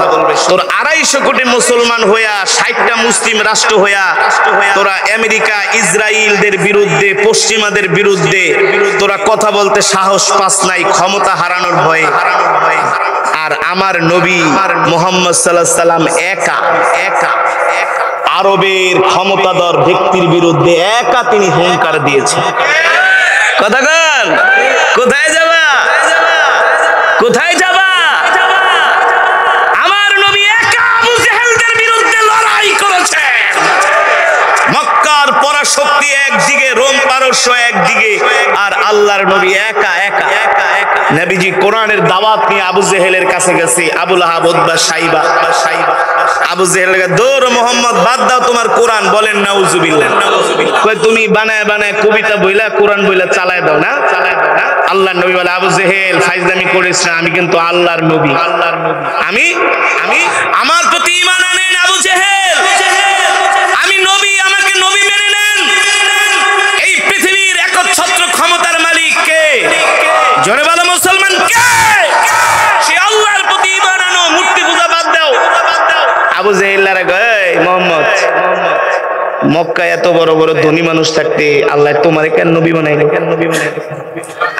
তোর 250 কোটি মুসলমান হইয়া 60টা মুসলিম রাষ্ট্র হইয়া তোরা আমেরিকা ইসরায়েলদের বিরুদ্ধে, পশ্চিমাদের বিরুদ্ধে তোরা কথা বলতে সাহস পাস নাই, ক্ষমতা হারানোর ভয়ে। আর আমার নবী মুহাম্মদ সাল্লাল্লাহু আলাইহি সাল্লাম একা আরবের ক্ষমতাধর ব্যক্তির বিরুদ্ধে একা তিনি হুঙ্কার দিয়েছেন। কথা বল, কোথায় যাবা? কোথায় যাবা? আমার নবী একা আবু জেহেলদের বিরুদ্ধে লড়াই করেছেন। মক্কার পরাশক্তি একদিকে, রোম পারস্য একদিকে, আর আল্লাহর নবী একা। নবীজি কোরআনের দাওয়াত নিয়ে আবু জেহেলের কাছে গেছে। আবু লাহাব, উতবা, সাইবা। আবু জেহেল দৌড়, মোহাম্মদ বাদ দাও তোমার কোরআন। বলেন নাউজুবিল্লাহ। কই তুমি বানায় কবিতা বইলা কোরআন বইলা চালায় দাও না? আল্লাহর নবী বলে আবু জেহেল ফাইজলামি করিস না, আমি কিন্তু আল্লাহর নবী। আমি আমার প্রতি ঈমান আনেন আবু জেহেল, আমি নবী, আমাকে নবী মেনে নেন। এই পৃথিবীর একচ্ছত্র ক্ষমতার মালিক কে? জোরে বলো মুসলমান কে? সে আল্লাহর প্রতি ঈমান আনো, মূর্তি পূজা বাদ দাও। আবু জেহেলরা কয় মোহাম্মদ, মক্কায় এত বড় বড় ধনী মানুষ থাকতে আল্লাহ তোমারে কেন নবী বানাইলো?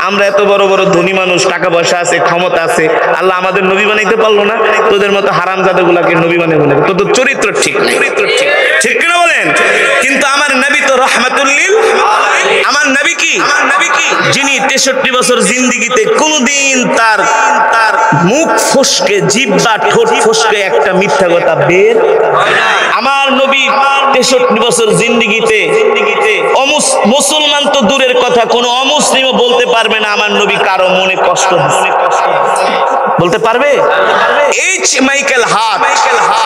আমরা এত বড় বড় ধনী মানুষ, টাকা পয়সা আছে, ক্ষমতা আছে, আল্লাহ আমাদের নবী বানাইতে পারলো না? তোদের মতো হারামজাদা গুলাকে নবী বানাইবো না? তোদের চরিত্র ঠিক কিনা বলেন? কিন্তু আমার নবী তো রাহমাতুল লিল আলামিন। আমার নবী কি? যিনি 63 বছর জিন্দেগিতে কোনদিন তার মুখ ফসকে, জিহ্বা, ঠোঁট ফসকে একটা মিথ্যা কথা বের। আমার নবী 63 বছর জিন্দেগিতে মুসলমান তো দূরের কথা, কোন অমুসলিমও বলতে পারবে না আমার নবী কারো মনে কষ্ট বলতে পারবে। এইচ মাইকেল হার্ট,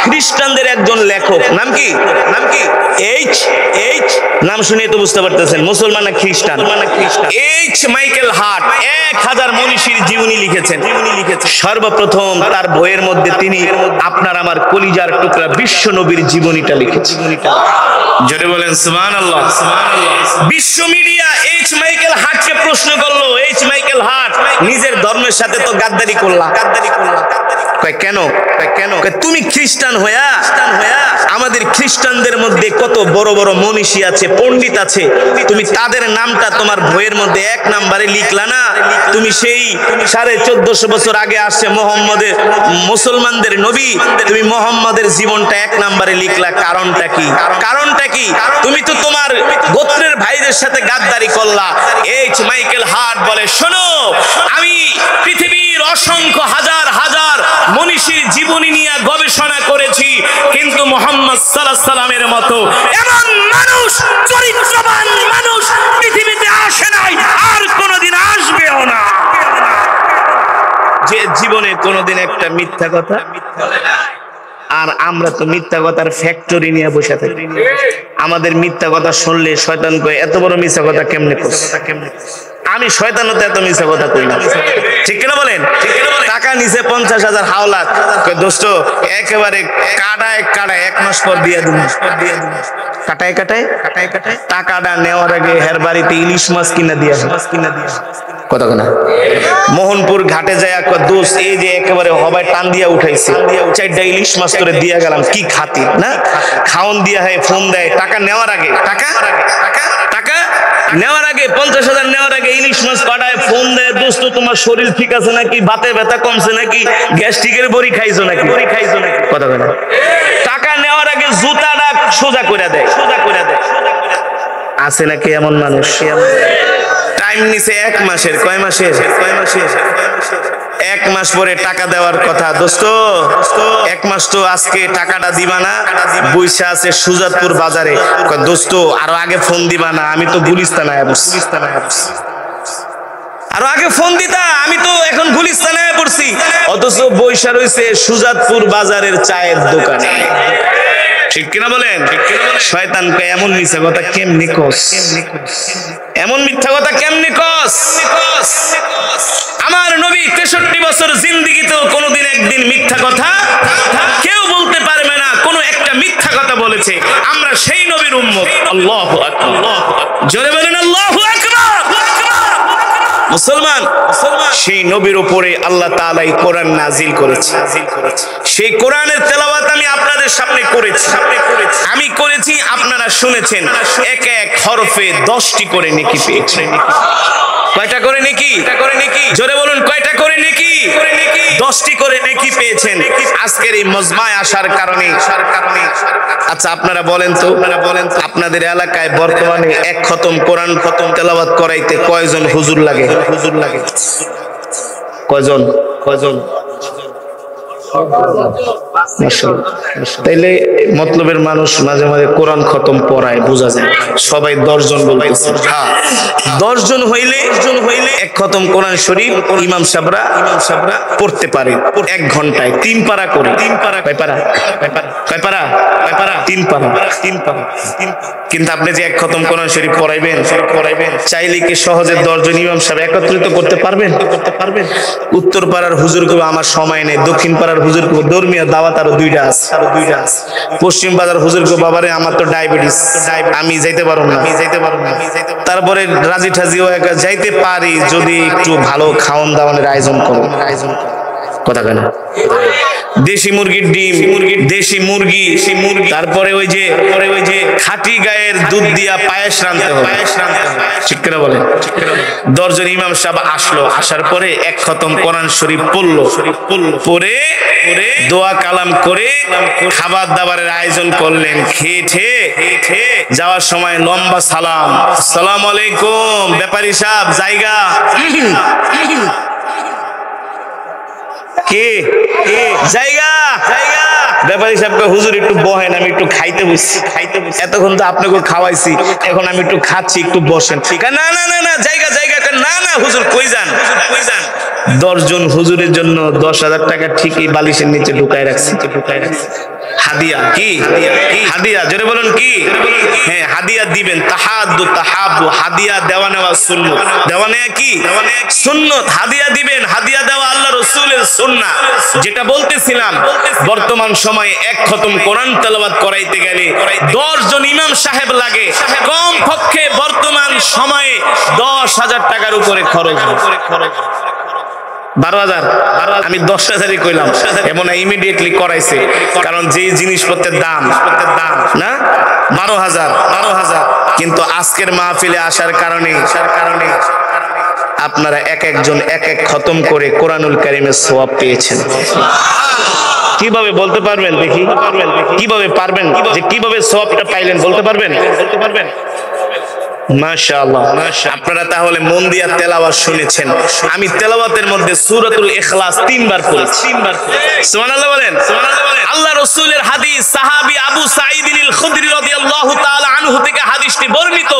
খ্রিস্টানদের একজন লেখক। নাম কি? এইচ নাম শুনে তো বুঝতে পারতেছেন মুসলমান না খ্রিস্টান। এইচ মাইকেল হার্ট 1000 মনীষীর জীবনী লিখেছেন। সর্বপ্রথম তার বইয়ের মধ্যে তিনি আপনার আমার কলিজার টুকরা বিশ্ব নবীর জীবনীটা লিখেছেন। জোরে বলেন সুবহানাল্লাহ। বিশ্ব মিডিয়া এইচ মাইকেল হার্টকে প্রশ্ন করলো, এইচ মাইকেল হার্ট নিজের ধর্মের সাথে তো গাদ্দারি করলা। কেন? তুমি খ্রিস্টান হইয়া আমাদের খ্রিস্টানদের মধ্যে কত বড় বড় মনীষী আছে, পণ্ডিত আছে, তুমি তাদের নামটা তোমার বইয়ের মধ্যে 1 নম্বরে লিখলা না? তুমি সেই 1450 বছর আগে আসছে মুসলমানদের নবী, তুমি মোহাম্মদের জীবনটা 1 নম্বরে লিখলা। কারণটা কি? তুমি তো তোমার গোত্রের ভাইদের সাথে গাদ্দারি করলা। এইচ মাইকেল হার্ট বলে শোনো, আমি পৃথিবীর অসংখ্য হাজার হাজার মনীষীর জীবনী নিয়ে গবেষণা করেছি, কিন্তু মুহাম্মদ সাল্লাল্লাহু আলাইহি সাল্লামের মতো এমন মানুষ, চরিত্রবান মানুষ পৃথিবীতে আসে নাই, আর কোনোদিন আসবেও না, যে জীবনে কোনোদিন একটা মিথ্যা কথা বলে না। আর আমরা তো মিথ্যা কথার ফ্যাক্টরি নিয়ে বসে থাকি। আমাদের মিথ্যা কথা শুনলে শয়তান কয় এত বড় মিথ্যা কথা কেমনে করছ? আমি শয়তানও তো এত মিথ্যা কথা কই না, ঠিক কিনা বলেন? টাকা নিচে 50,000 হাওলাত, দোস্ত একেবারে কাটায় কাটায় 1 মাস পর দিয়ে দিন, কাটায় কাটায় টাকাটা নেওয়ার আগে হের বাড়িতে ইলিশ মাছ কিনা দিয়ে কথা না। মোহনপুর ঘাটে যায় দোস্ত, এই যে একেবারে হবায় টান দিয়া উঠাইছে, 4টা ইলিশ মাছ করে দিয়া গেলাম, কি খাতির না? খাওন দিয়া হয়, ফোন দেয় টাকা নেওয়ার আগে, টাকা নেওয়ার আগে 50,000 নেওয়ার আগে ইলিশ মাছ পাঠায়, ফোন দেয়, দোস্ত তোমার শরীর ঠিক আছে নাকি, বাতে ব্যথা কমছে নাকি, গ্যাস্ট্রিকের বড়ি খাইছো নাকি কথা বলে। টাকা নেওয়ার আগে জুতাটা সোজা করে দেয়। আছে নাকি এমন মানুষ? টাইম নিছে 1 মাসের, কয় মাসের 1 মাস পরে টাকা দেওয়ার কথা, দোস্ত 1 মাস তো আজকে টাকাটা দিবা না, বইসা আছে সুজাতপুর বাজারে, দোস্ত আরো আগে ফোন দিবা না, আমি তো গুলিস্তান আয়া পড়ছি, আরো আগে ফোন দিতা, আমি তো এখন গুলিস্তান আয়া পড়ছি, অথচ বইসা রইছে সুজাতপুর বাজারের চায়ের দোকানে, ঠিক কিনা বলেন? শয়তান কয় এমন মিথ্যা কথা কেমনি কস, এমন মিথ্যা কথা কেমনি কস? আমার নবী 63 বছর জিন্দেগিতেও কোনোদিন একদিন মিথ্যা কথা কেউ বলতে পারবে না, কোন একটা মিথ্যা কথা বলেছে। আমরা সেই নবীর উম্মত। আল্লাহু আকবার, জোরে বলেন আল্লাহু আকবার। মুসলমান, সেই নবীর উপরে আল্লাহ তাআলা এই কোরআন নাজিল করেছে। সেই কোরআনের তেলাওয়াত আমি আপনাদের সামনে করেছি, আপনারা শুনেছেন। এক এক হরফে 10টি করে নেকি পেয়েছেন। কয়টা করে নেকি? জোরে বলুন, কয়টা করে নেকি? 10টি করে নেকি পেয়েছেন আজকের এই মজমায় আসার কারণে। আচ্ছা আপনারা বলেন তো, আপনাদের এলাকায় বর্তমানে 1 খতম কোরআন খতম তেলাওয়াত করাইতে কয়জন হুজুর লাগে? কয়জন? তাইলে মতলবের মানুষ মাঝে মাঝে কোরআন খতম পড়ায়, বোঝা যায় সবাই 10 জন বলতেছে। হ্যাঁ, 10 জন হইলে 1 খতম কোরআন শরীফ ইমাম সাহেবরা পড়তে পারে 1 ঘন্টায় 3 পারা করে। 3 পারা কয় পারা? 3 পারা। কিন্তু আপনি যে 1 খতম কোরআন শরীফ পড়াইবেন, চাইলে কি সহজে 10 জন ইমাম সাহেব একত্রিত করতে পারবেন? উত্তর পাড়ার হুজুর কবে আমার সময় নেই, দক্ষিণ পাড়ার হুজুর কবে ধর্মীয় দাওয়াত আরো 2টা আছে, পশ্চিম বাজার হুজুর কবে বাবারে আমার তো ডায়াবেটিস, আমি যাইতে পারবো না। তারপরে রাজি ঠাজিও যাইতে পারি যদি একটু ভালো খাওয়ান দাওয়ানের আয়োজন করো, কথা কেন? দেশি মুরগির ডিম, দেশি মুরগি, তারপরে ওই যে খাঁটি গায়ের দুধ দিয়া পায়েস রাঁধতে হবে, ঠিক করে বলে। 10 জন ইমাম সাহেব আসলো, আসার পরে 1 খতম কোরআন শরীফ পড়লো, পড়ে দোয়া কালাম করে খাবার দাবারের আয়োজন করলেন। খেয়ে যাওয়ার সময় লম্বা সালাম, আসসালামু আলাইকুম ব্যাপারী সাহেব জায়গা, কে জায়গা? ব্যাপারী সাহেবকে হুজুর একটু বহেন, আমি একটু খাইতে বসছি। এতক্ষণ তো আপনাকে খাওয়াইছি, এখন আমি একটু খাচ্ছি, একটু বসেন। না জায়গা না হুজুর কই যান? 10 জন হুজুরের জন্য 10,000 টাকা ঠিকই বালিশের নিচে ঢুকায় রাখছি। হাদিয়া কি? হাদিয়া, জোরে বলুন কি? হ্যাঁ, হাদিয়া দিবেন। তাহাদ্দু তাহাব্বু, হাদিয়া দেওয়া নেওয়া সুন্নাত। দেওয়া নেওয়া কি? সুন্নাত। হাদিয়া দিবেন, হাদিয়া দেওয়া আল্লাহ রাসূলের সুন্নাহ। যেটা বলতেছিলাম, বর্তমান সময়ে 1 খতম কোরআন তেলাওয়াত করাইতে গেলে 10 জন ইমাম সাহেব লাগে, কম পক্ষে বর্তমান সময়ে 10,000 টাকার উপরে খরচ। 12,000, আমি 10,000ই কইলাম, এমন ইমিডিয়েটলি করাইছে, কারণ যে জিনিসপত্রের দাম না 12,000। কিন্তু আজকের মাহফিলে আসার কারণে আপনারা একজন এক খতম করে কোরআনুল কারীমের সওয়াব পেয়েছেন। কিভাবে বলতে পারবেন? দেখি কিভাবে পারবেন, যে কিভাবে সওয়াবটা পাইলেন বলতে পারবেন? মাশাআল্লাহ। আপনারা তাহলে মন দিয়া তেলাওয়াত শুনেছেন। আমি তেলাওয়াতের মধ্যে সূরাতুল ইখলাস 3 বার পড়েছি। সুবহানাল্লাহ বলেন। আল্লাহ রাসূলের হাদিস, সাহাবী আবু সাঈদ আল খুদরি রাদিয়াল্লাহু তাআলা আনহু থেকে হাদিসটি বর্ণিত।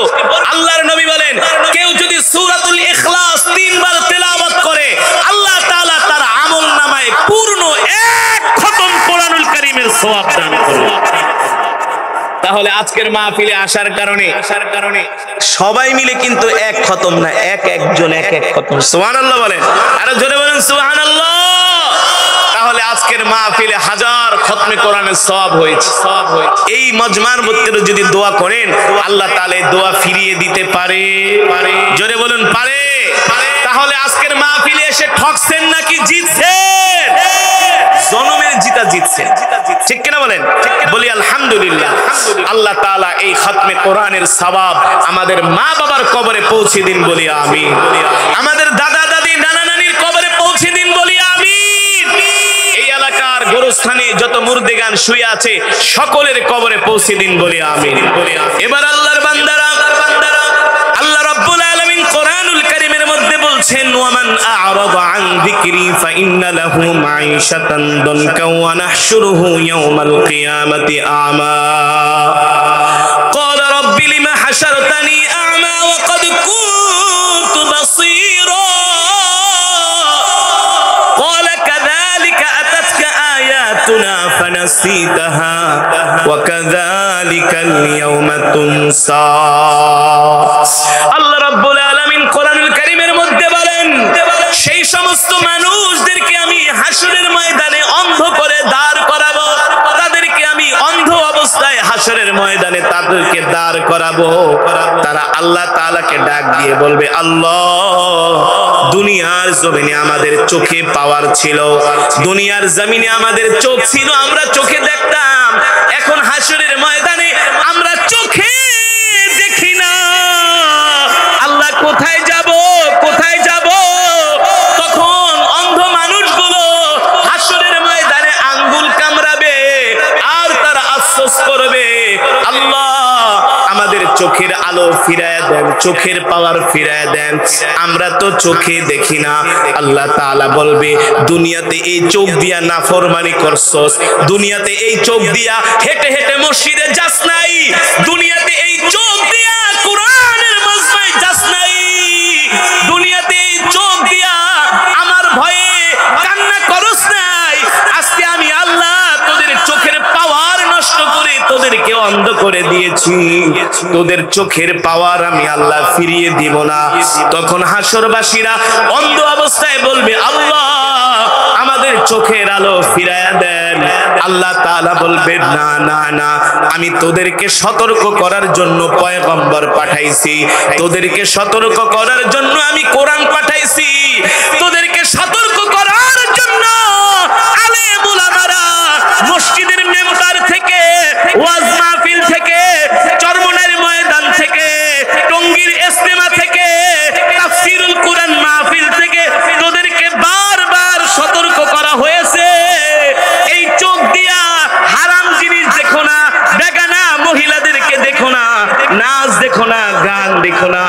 আল্লাহর নবী বলেন, কেউ যদি সূরাতুল ইখলাস 3 বার তেলাওয়াত করে, আল্লাহ তাআলা তার আমলনামায় পূর্ণ 1 খতম কোরআনুল কারীমের সওয়াব দান করবেন। তাহলে আজকের মাহফিলে আসার কারণে সবাই মিলে কিন্তু 1 খতম না, একজন এক খতম। সুবহানাল্লাহ বলেন, আরো জোরে বলেন সুবহানাল্লাহ। তাহলে আজকের মাহফিলে 1000 খতমে কোরআনের সওয়াব হয়েছে। এই মজমার মধ্যে যদি দোয়া করেন, আল্লাহ তাআলা দোয়া ফিরিয়ে দিতে পারে। জোরে বলুন পারে। তাহলে আজকের মাহফিলে এসে ঠকছেন নাকি জিতছেন? জনমের জিতছেন, ঠিক কিনা বলেন? বলি আলহামদুলিল্লাহ। আল্লাহ তাআলা এই খতমে কোরআনের সওয়াব আমাদের মা বাবার কবরে পৌঁছে দিন, বলি আমিন। আমাদের দাদা দাদি নানা নানির কবরে পৌঁছে দিন, বলি আমিন। এই এলাকার গোরস্থানে যত মুর্দেগান শুয়ে আছে সকলের কবরে পৌঁছে দিন, বলি আমিন। এবার আল্লাহর বান্দারা, আল্লাহ রাব্বুল আলামিন কোরআনুল কারীমের মধ্যে বলছেন, ওয়ামান আ'রাদা আন যিকরি ফাইন্না লাহু মাঈশাতান দানকা ওয়া নাহশুরুহু ইয়াওমাল কিয়ামাতি আ'মা ক্বালা রাব্বি লিমা হাশারতানি আ'মা ওয়া ক্বাদ কুনতু বাসীরা ক্বালা কাযালিকা আতাতকা আয়াতুনা ফানাসীতাহা ওয়া কাযালিকাল ইয়াওমা তুনসা। আল্লাহ রাব্বুল আলামিন কোরআনুল কারীমের মধ্যে বলেন, সেই সমস্ত মানুষদেরকে আমি হাসরের ময়দানে অন্ধ করে দাঁড় করাবো। তাদেরকে আমি অন্ধ অবস্থায় হাসরের ময়দানে তাদেরকে দাঁড় করাবো। তারা আল্লাহ তাআলাকে ডাক দিয়ে বলবে, আল্লাহ, দুনিয়ার জমিনে আমাদের চোখে পাওয়ার ছিল, দুনিয়ার জমিনে আমাদের চোখ ছিল, আমরা চোখে দেখতাম। এখন হাসরের ময়দানে আমরা চোখে দেখি না। আল্লাহ কোথায় যাব, কোথায় যাব? তখন অন্ধ মানুষগুলো হাসরের ময়দানে আঙ্গুল কামড়াবে আর তারা আফসোস করবে, আল্লাহ আমাদের চোখের আলো ফিরায় দেন, চোখের পাওয়ার ফিরায় দেন, আমরা তো চোখে দেখি না। আল্লাহ তাআলা বলবে, দুনিয়াতে এই চোখ দিয়া নাফরমানি করছস, দুনিয়াতে এই চোখ দিয়া হেঁটে হেঁটে মসজিদে যাস নাই, দুনিয়াতে এই চোখ দিয়া কোরআনের মজমায় যাস নাই, দুনিয়াতে এই চোখ দিয়া আমার ভয়ে কান্না করস নাই। আজকে আমি আল্লাহ তোদের চোখের পাওয়ার নষ্ট করে তোদেরকে অন্ধ করে দিয়েছি, তোদের চোখের পাওয়ার আমি আল্লাহ ফিরিয়ে দিব না। তখন হাসরবাসীরা অন্ধ অবস্থায় বলবে, আল্লাহ আমাদের চোখের আলো ফিরায়া দেন। আল্লাহ তাআলা বলবেন, না না না, আমি তোদেরকে সতর্ক করার জন্য পয়গম্বর পাঠাইছি, তোদেরকে সতর্ক করার জন্য আমি কোরআন পাঠাইছি, তোদেরকে সতর্ক করার জন্য আলেম উলামারা মসজিদের মেম্বার থেকে, ওয়াজ মাহফিল থেকে, চরমনাইর ময়দান থেকে, টঙ্গীর ইজতেমা থেকে, তাফসীরুল কুরআন মাহফিল থেকে তোদেরকে বারবার সতর্ক করা হয়েছে। এই চোখ দিয়া হারাম জিনিস দেখো না, বেগানা মহিলাদেরকে দেখো না, নাচ দেখো না, গান দেখো না।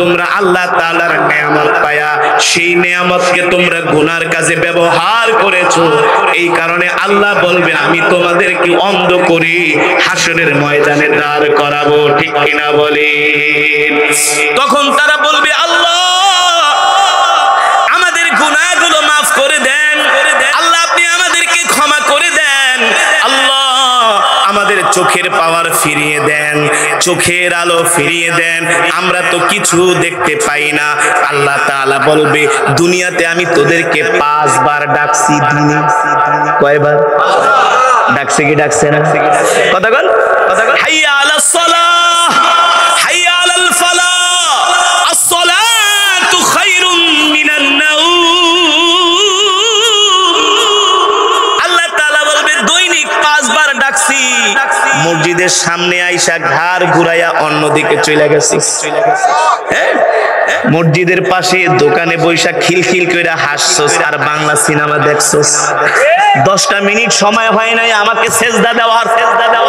তোমরা আল্লাহ তাআলার নিয়ামত পায়া সেই নিয়ামতকে তোমরা গুনার কাজে ব্যবহার করেছো, এই কারণে আল্লাহ বলবে, আমি তোমাদেরকে অন্ধ করি হাসরের ময়দানে দাঁড় করাবো, ঠিক কিনা বলেন? তখন তারা বলবে, আল্লাহ আমাদের গুনাহগুলো মাফ করে দেন, আল্লাহ আপনি আমাদেরকে ক্ষমা করে দেন, আল্লাহ আমাদের চোখের পাওয়ার ফিরিয়ে দেন, চোখের আলো ফিরিয়ে দেন, আমরা তো কিছু দেখতে পাই না। আল্লাহ তাআলা বলবে, দুনিয়াতে আমি তোদেরকে 5 বার ডাকছি, দিনে কয়বার ডাকছে? কি ডাকছে না? কথা বল, হাইয়া আলাস সালাহ, হাইয়া আলাল ফালাহ, আস-সালাতু খায়রুম মিনান নাওম। আল্লাহ তাআলা বলবে, দৈনিক 5 বার ডাকছি, মসজিদের সামনে আইসা ঘাড় ঘুরাইয়া অন্যদিকে চলে গেছি। মসজিদের পাশে দোকানে বৈশা খিলখিল কইরা হাসছস আর বাংলা সিনেমা দেখছস। 10টা মিনিট সময় হয় নাই আমাকে সেজদা দেওয়ার।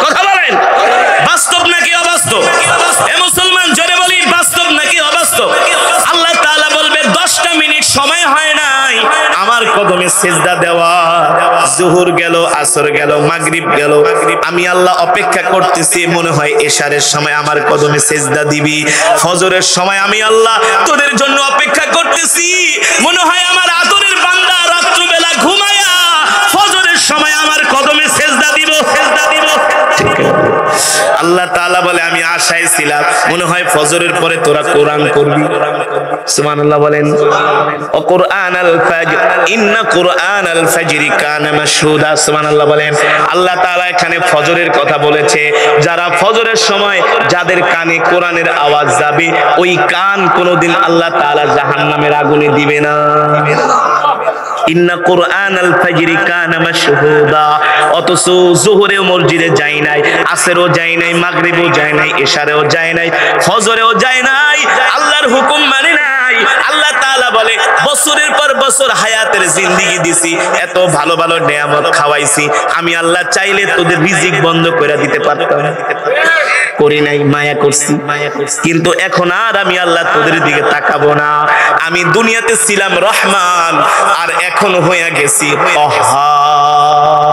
কথা বলেন, বাস্তব নাকি অবাস্তব? এ মুসলমান জোরে বলি কদমে সিজদা দেওয়া। জোহর গেল, আসর গেল, মাগরিব গেল, আমি আল্লাহ অপেক্ষা করতেছি, মনে হয় এশারের সময় আমার কদমে সিজদা দিবি। ফজরের সময় আমি আল্লাহ তোদের জন্য অপেক্ষা করতেছি, মনে হয় আমার আদরের বান্দা রাত্রিবেলা ঘুমায়া ফজরের সময় আমার কদমে সিজদা দিব, সিজদা দিব। ঠিক আছে, আল্লাহ তাআলা বলে আমি আশায় ছিলাম, মনে হয় ফজরের পরে তোরা কোরআন করবি। সুবহানাল্লাহ বলেন। ও কুরআনাল ফাজর, ইন্না কুরআনাল ফাজরি কানা মাশহুদা। সুবহানাল্লাহ বলেন। আল্লাহ তাআলা এখানে ফজরের কথা বলেছে, যারা ফজরের সময় যাদের কানে কোরআনের আওয়াজ যাবে, ওই কান কোনোদিন আল্লাহ তাআলা জাহান্নামের আগুনে দিবে না। ইন্না কুরআনাল ফাজরি কানা মাশহুদা। অথচ যোহরেও মসজিদে যাই নাই, আসরেও যাই নাই, মাগরিবেও যাই নাই, এশারেও যাই নাই, ফজরেও যাই নাই, আল্লাহর হুকুম মানে নাই। আল্লাহ তাআলা বলে বছরের পর বছর হায়াতের জিন্দেগি দিছি, এত ভালো ভালো নিয়ামত খাওয়াইছি, আমি আল্লাহ চাইলে তোদের রিজিক বন্ধ করে দিতে পারতাম, করি নাই, মায়া করছি। কিন্তু এখন আর আমি আল্লাহ তোদের দিকে তাকাবো না। আমি দুনিয়াতে ছিলাম রহমান, আর এখন হয়ে গেছি কহার।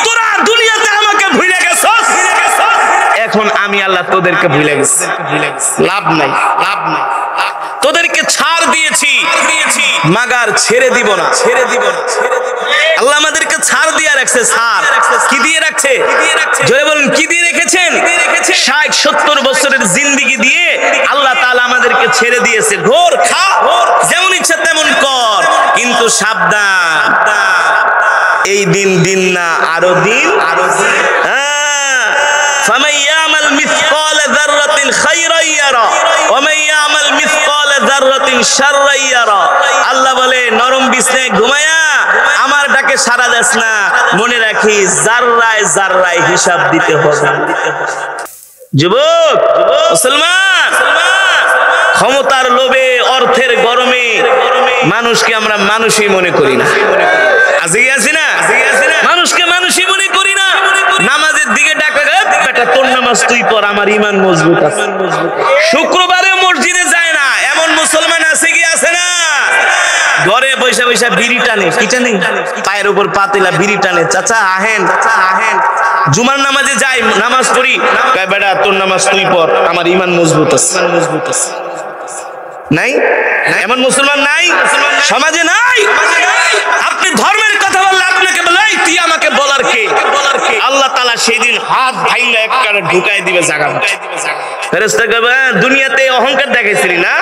তোরা দুনিয়াতে আমাকে ভুলে গেছস, এখন আমি আল্লাহ তোদেরকে ভুলে গেছি। লাভ নাই, লাভ নাই। তোদেরকে ছাড় দিয়েছি, মাগার ছেড়ে দিব না, ছেড়ে দিব না। আল্লাহ আমাদেরকে ছাড় দিয়ে রাখছে। ছাড় কি দিয়ে রাখছে? জোরে বলুন, কি দিয়ে রেখেছেন? 60-70 বছরের জিন্দেগি দিয়ে আল্লাহ তাআলা আমাদেরকে ছেড়ে দিয়েছে। ঘোর খা, যেমন ইচ্ছা তেমন কর, কিন্তু সাবধান, এই দিন দিন না, আরো দিন, আরো দিন। ফামান ইয়ামাল মিসকালা যাররাতিন খায়রান ইয়ারা ওয়া মান ইয়ামাল মিসকালা যাররাতিন শাররান ইয়ারা। আল্লাহ বলে নরম বিছানায় ঘুমায়া আমার ডাকে সাড়া দেস না, মনে রাখিস জাররায় জাররায় হিসাব দিতে হবে। যুবক, মুসলমান, ক্ষমতার লোভে, অর্থের গরমে মানুষকে আমরা মানুষই মনে করি না। আজকে আছি না, মানুষকে মানুষই মনে করি না। নামাজের দিকে ডাকা, বেটা তোর নামাজ তুই পড়, আমার ঈমান মজবুত আছে। শুক্রবারে মসজিদে যায় না, এমন মুসলমান আছে কি আছে না? ঘরে বৈশা বৈশা বিড়ি টানে, কি টানে? পায়ের উপর পাতিলা বিড়ি টানে। চাচা আহেন, চাচা আহেন। জুমার নামাজে যাই, নামাজ পড়ি, কয় বেটা তোর নামাজ তুই পড়, আমার ঈমান মজবুত আছে। নাই, এমন মুসলমান নাই, সমাজে নাই। আপনি ধর্মের কথা বললে আপনাকে বলে তুই আমাকে বলার কে? আল্লাহ তাআলা সেই দিন হাত ভাইলা একবারে ঢুকাই দিবে জায়গা। ফেরেশতা কবে দুনিয়াতে অহংকার দেখাইছিলি না,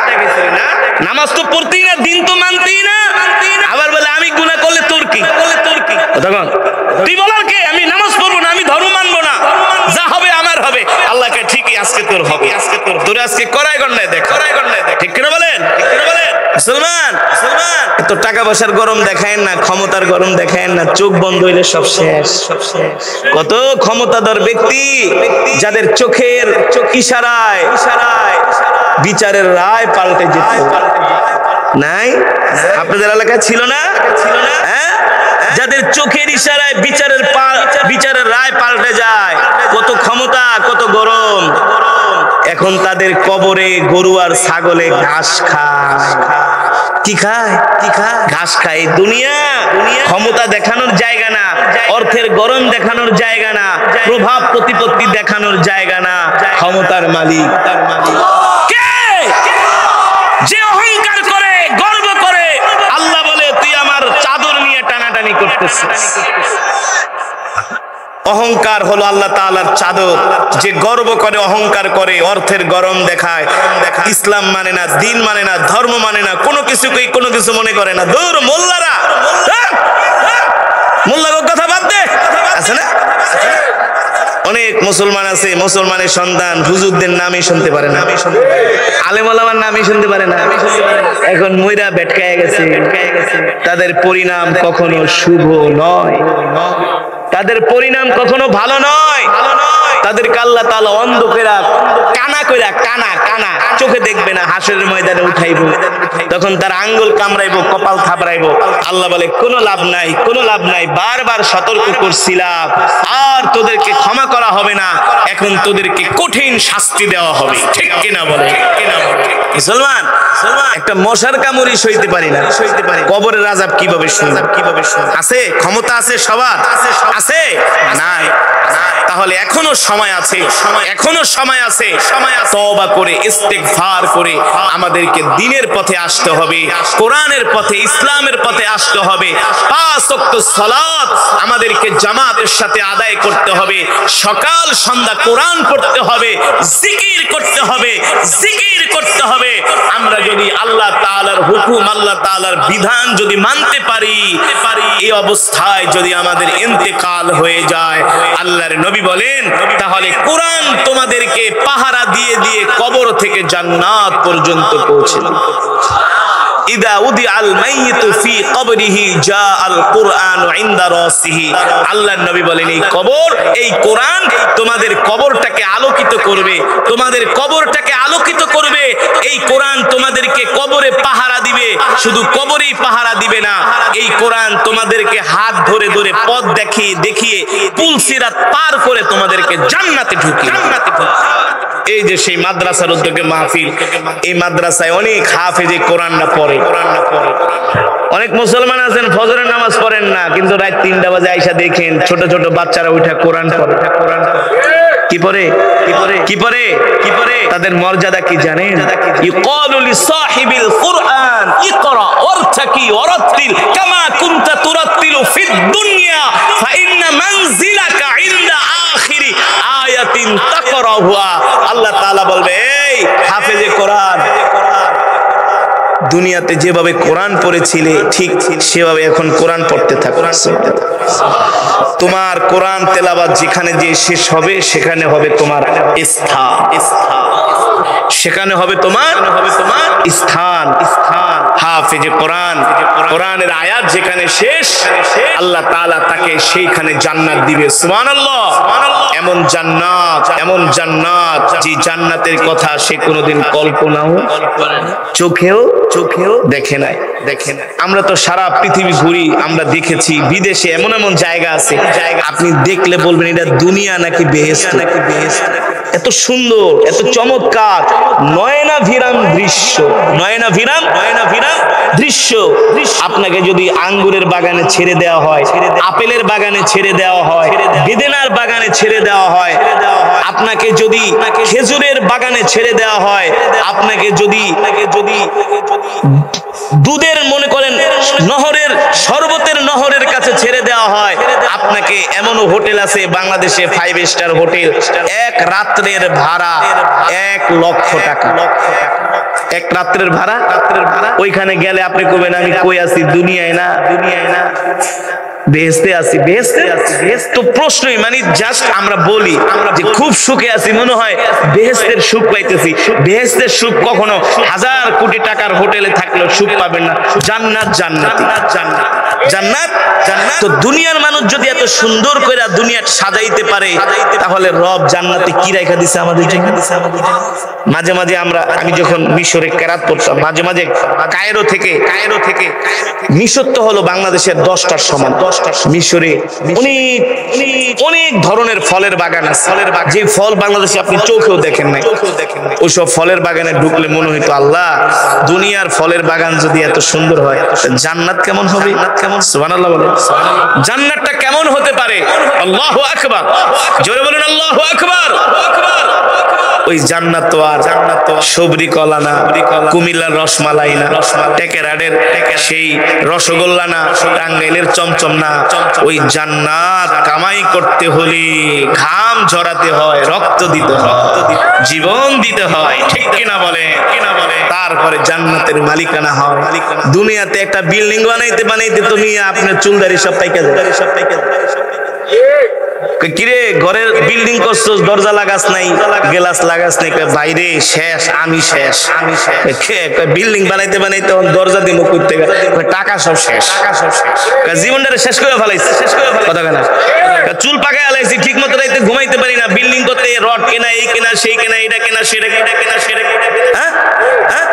নামাজ তো পড়তেই না, দিন তো মানতেই না, আবার বলে আমি গুনাহ করলে তোর কি? তখন তুই বলার কে? আমি নামাজ পড়বো না, আমি ধর্ম মানবো না, যা হবে আমার হবে। আল্লাহকে ঠিকই আজকে তোর হবে, আজকে তোর আজকে করাই গন্ডায় দেখ, করাই গন্ডায় দেখ। ঠিক কিনা বলেন? ঠিক কিনা বলেন? মুসলমান, মুসলমান, এত টাকা পয়সার গরম দেখায়েন না, ক্ষমতার গরম দেখায়েন না, চোখ বন্ধ হইলে সব শেষ, সব শেষ। কত ক্ষমতাধর ব্যক্তি যাদের চোখের ইশারায় বিচারের রায় পাল্টে যেত। নাই? আপনাদের এলাকায় ছিল না? হ্যাঁ, যাদের চোখের ইশারায় বিচারের রায় পাল্টে যায়। কত ক্ষমতা, কত গরম। এখন তাদের কবরে গরু আর ছাগলে ঘাস খায়। কি খায়? কি খায়? ঘাস খায়। দুনিয়া ক্ষমতা দেখানোর জায়গা না, অর্থের গরম দেখানোর জায়গা না, প্রভাব প্রতিপত্তি দেখানোর জায়গা না। ক্ষমতার মালিক কে? যে অহংকার করে, গর্ব করে। আল্লাহ বলে তুই আমার চাদর নিয়ে টানাটানি করতেছিস। অহংকার হলো আল্লাহ তাআলার চাদর। যে গর্ব করে, অহংকার করে, অর্থের গরম দেখায়, ইসলাম মানে না, দিন মানে না, ধর্ম মানে না, কোনো কিছুকেই কোনো কিছু মনে করে না। দূর মোল্লারা, মোল্লার কথা বাদ দে। আছে না অনেক মুসলমান আছে, মুসলমানের সন্তান হুজুরদের নামই শুনতে পারে না, আলেম ওলামার নামই শুনতে পারে না। এখন মইরা বেটকায় গেছে। তাদের পরিণাম কখনো শুভ নয়, তাদের পরিণাম কখনো ভালো নয়। তাদেরকে আল্লাহ তাআলা অন্ধ কইরা, কানা কইরা, কানা কানা চোখে দেখবে না, হাসরের ময়দানে উঠাইবো। তখন তার আঙ্গুল কামড়াইবো, কপাল থাপড়াইবো। আল্লাহ বলে কোনো লাভ নাই, কোনো লাভ নাই, বারবার সতর্ক করছিলাম, আর তোদেরকে ক্ষমা করা হবে না, এখন তোদেরকে কঠিন শাস্তি দেওয়া হবে। ঠিক কিনা বলে? মুসলমান, একটা মশার কামড়ি সইতে পারি না। কবরের আযাব কিভাবে শুনলাম? আছে ক্ষমতা আছে সবার? আছে নাই? তাহলে এখনো সময় আছে, এখনো সময় আছে। তওবা করে ইস্তেগফার করে আমাদেরকে দ্বীনের পথে আসতে হবে, কোরআনের পথে, ইসলামের পথে আসতে হবে। 5 ওয়াক্ত সালাত আমাদেরকে জামাতের সাথে আদায় করতে হবে। সকাল সন্ধ্যা কোরআন পড়তে হবে, জিকির করতে হবে, জিকির করতে হবে। আমরা যদি আল্লাহ তাআলার হুকুম, আল্লাহ তাআলার বিধান যদি মানতে পারি, এই অবস্থায় যদি আমাদের ইন্তেকাল হয়ে যায়, আল্লাহর নবী বলেন, তাহলে কোরআন তোমাদেরকে পাহারা দিয়ে দিয়ে কবর থেকে জান্নাত পর্যন্ত পৌঁছে দেবে। ইদা উদিআল মাইয়িতু ফি কবরিহি জাআল কুরআনু ইনদা রাসিহি। আল্লাহর নবী বলেন, এই কবর, এই কোরআন তোমাদের কবরটাকে আলোকিত করবে, তোমাদের কবরটাকে আলোকিত করবে। এই কোরআন তোমাদেরকে কবরে পাহারা দিবে। শুধু কবরেই পাহারা দিবে না, এই কোরআন তোমাদেরকে হাত ধরে ধরে পথ দেখিয়ে দেখিয়ে পুলসিরাত পার করে তোমাদেরকে জান্নাতে ঢুকিয়ে। এই যে সেই মাদ্রাসার উদ্যোগে মাহফিল, এই মাদ্রাসায় অনেক হাফেজে কোরআন না পড়ে। অনেক মুসলমান আছেন ফজরের নামাজ পড়েন না, কিন্তু রাত 3টা বাজে আইসা দেখেন ছোট ছোট বাচ্চারা উঠা কোরআন পড়ে। কি পড়ে? কি পড়ে? তাদের মর্যাদা কি জানেন? ইকালু লিসাহিবিল কুরআন ইকরা ওয়ারতাকি ওয়ারাতিল কামা কুনতা তুরাতিলু ফিদ দুনিয়া ফাইন্না মানজিলাকা ইনদা আখিরি আয়াতিন তাকরাহুয়া। আল্লাহ তাআলা বলবে, এই হাফেজে কোরআন, দুনিয়াতে যেভাবে কোরআন পড়েছিলে ঠিক সেভাবে এখন কোরআন পড়তে থাকো। তোমার কোরআন তেলাওয়াত যেখানে যে শেষ হবে সেখানে হবে তোমার স্থান, সেখানে হবে তোমার স্থান। হাফেজে কোরআন, কোরআনের আয়াত যেখানে শেষ, আল্লাহ তাআলা তাকে সেইখানে জান্নাত দিবে। সুবহানাল্লাহ। এমন জান্নাত, এমন জান্নাত, যে জান্নাতের কথা সে কোনোদিন কল্পনাও চোখেও দেখে নাই। আমরা তো সারা পৃথিবী ঘুরি, আমরা দেখেছি বিদেশে এমন এমন জায়গা আছে, আপনি দেখলে বলবেন এটা দুনিয়া নাকি বেহেশত। এত সুন্দর, এত চমৎকার, নয়নাভিরাম দৃশ্য, নয়নাভিরাম দৃশ্য। আপনাকে যদি আঙ্গুরের বাগানে ছেড়ে দেওয়া হয়, আপেলের বাগানে ছেড়ে দেওয়া হয়, বেদেনার বাগানে ছেড়ে দেওয়া হয়, আপনাকে যদি খেজুরের বাগানে ছেড়ে দেওয়া হয়, আপনাকে যদি দুধের মনে করেন নহরের, শরবতের নহরের কাছে ছেড়ে দেওয়া হয়, আপনাকে এমনও হোটেল আছে বাংলাদেশে 5 স্টার হোটেল, এক রাত্রের ভাড়া 1 লক্ষ টাকা। এক রাত্রের ভাড়া, ওইখানে গেলে আপনি কবেন আমি কই আছি? দুনিয়ায় না, বেহেশতে আছি। বেহেশত তো প্রশ্নই, মানে জাস্ট আমরা বলি যে খুব সুখে আছি, মনে হয় বেহেশতের সুখ পাইতেছি। বেহেশতের সুখ কখনো 1000 কোটি টাকার হোটেলে থাকলেও সুখ পাবেন না। জান্নাত। তো দুনিয়ার মানুষ যদি এত সুন্দর করে দুনিয়া সাজাইতে পারে, তাহলে রব জান্নাতে কি রাখা দিছে আমাদের জন্য? মাঝে মাঝে আমি যখন মিশরে কেরাত পড়তাম, মাঝে মাঝে কায়রো থেকে মিশর তো হলো বাংলাদেশের 10টার সমান। মিশরে অনেক ধরনের ফলের বাগান আছে, যে ফল বাংলাদেশে আপনি চোখেও দেখেন নাই। ওইসব ফলের বাগানে ঢুকলে মনে হইতো, আল্লাহ, দুনিয়ার ফলের বাগান যদি এত সুন্দর হয়, জান্নাত কেমন হবে? সুবহানাল্লাহ বলেন। জান্নাতটা কেমন হতে পারে? আল্লাহু আকবার, জোরে বলেন আল্লাহু আকবার। ওই জান্নাত তো আর সবরি কলা না, কুমিল্লার রসমালাই না, টেকেরাডের সেই রসগোল্লা না, টাঙ্গাইলের চমচম না। ওই জান্নাত কামাই করতে হলে ঘাম ঝরাতে হয়, রক্ত দিতে হয়, জীবন দিতে হয়, ঠিক কিনা বলে? তারপরে জান্নাতের মালিকানা হয়। দুনিয়াতে একটা বিল্ডিং বানাইতে তুমি আপনার চুলদারি সব পাইকা যায়। কিরে, ঘরের বিল্ডিং করছো, দরজা লাগাস নাই, গ্লাস লাগাস নাই, বাইরে শেষ, আমি শেষ। বিল্ডিং বানাইতে দরজা দিব করতে, টাকা সব শেষ, জীবনটা শেষ করে ফেলাইছে। কথা কেনা, চুল পাকায় আলাইছি, ঠিক মতো রাইতে ঘুমাইতে পারি না, বিল্ডিং করতে রড কেনা, এই কেনা, সেই কেনা, এটা কেনা, সেটা কেনা। হ্যাঁ,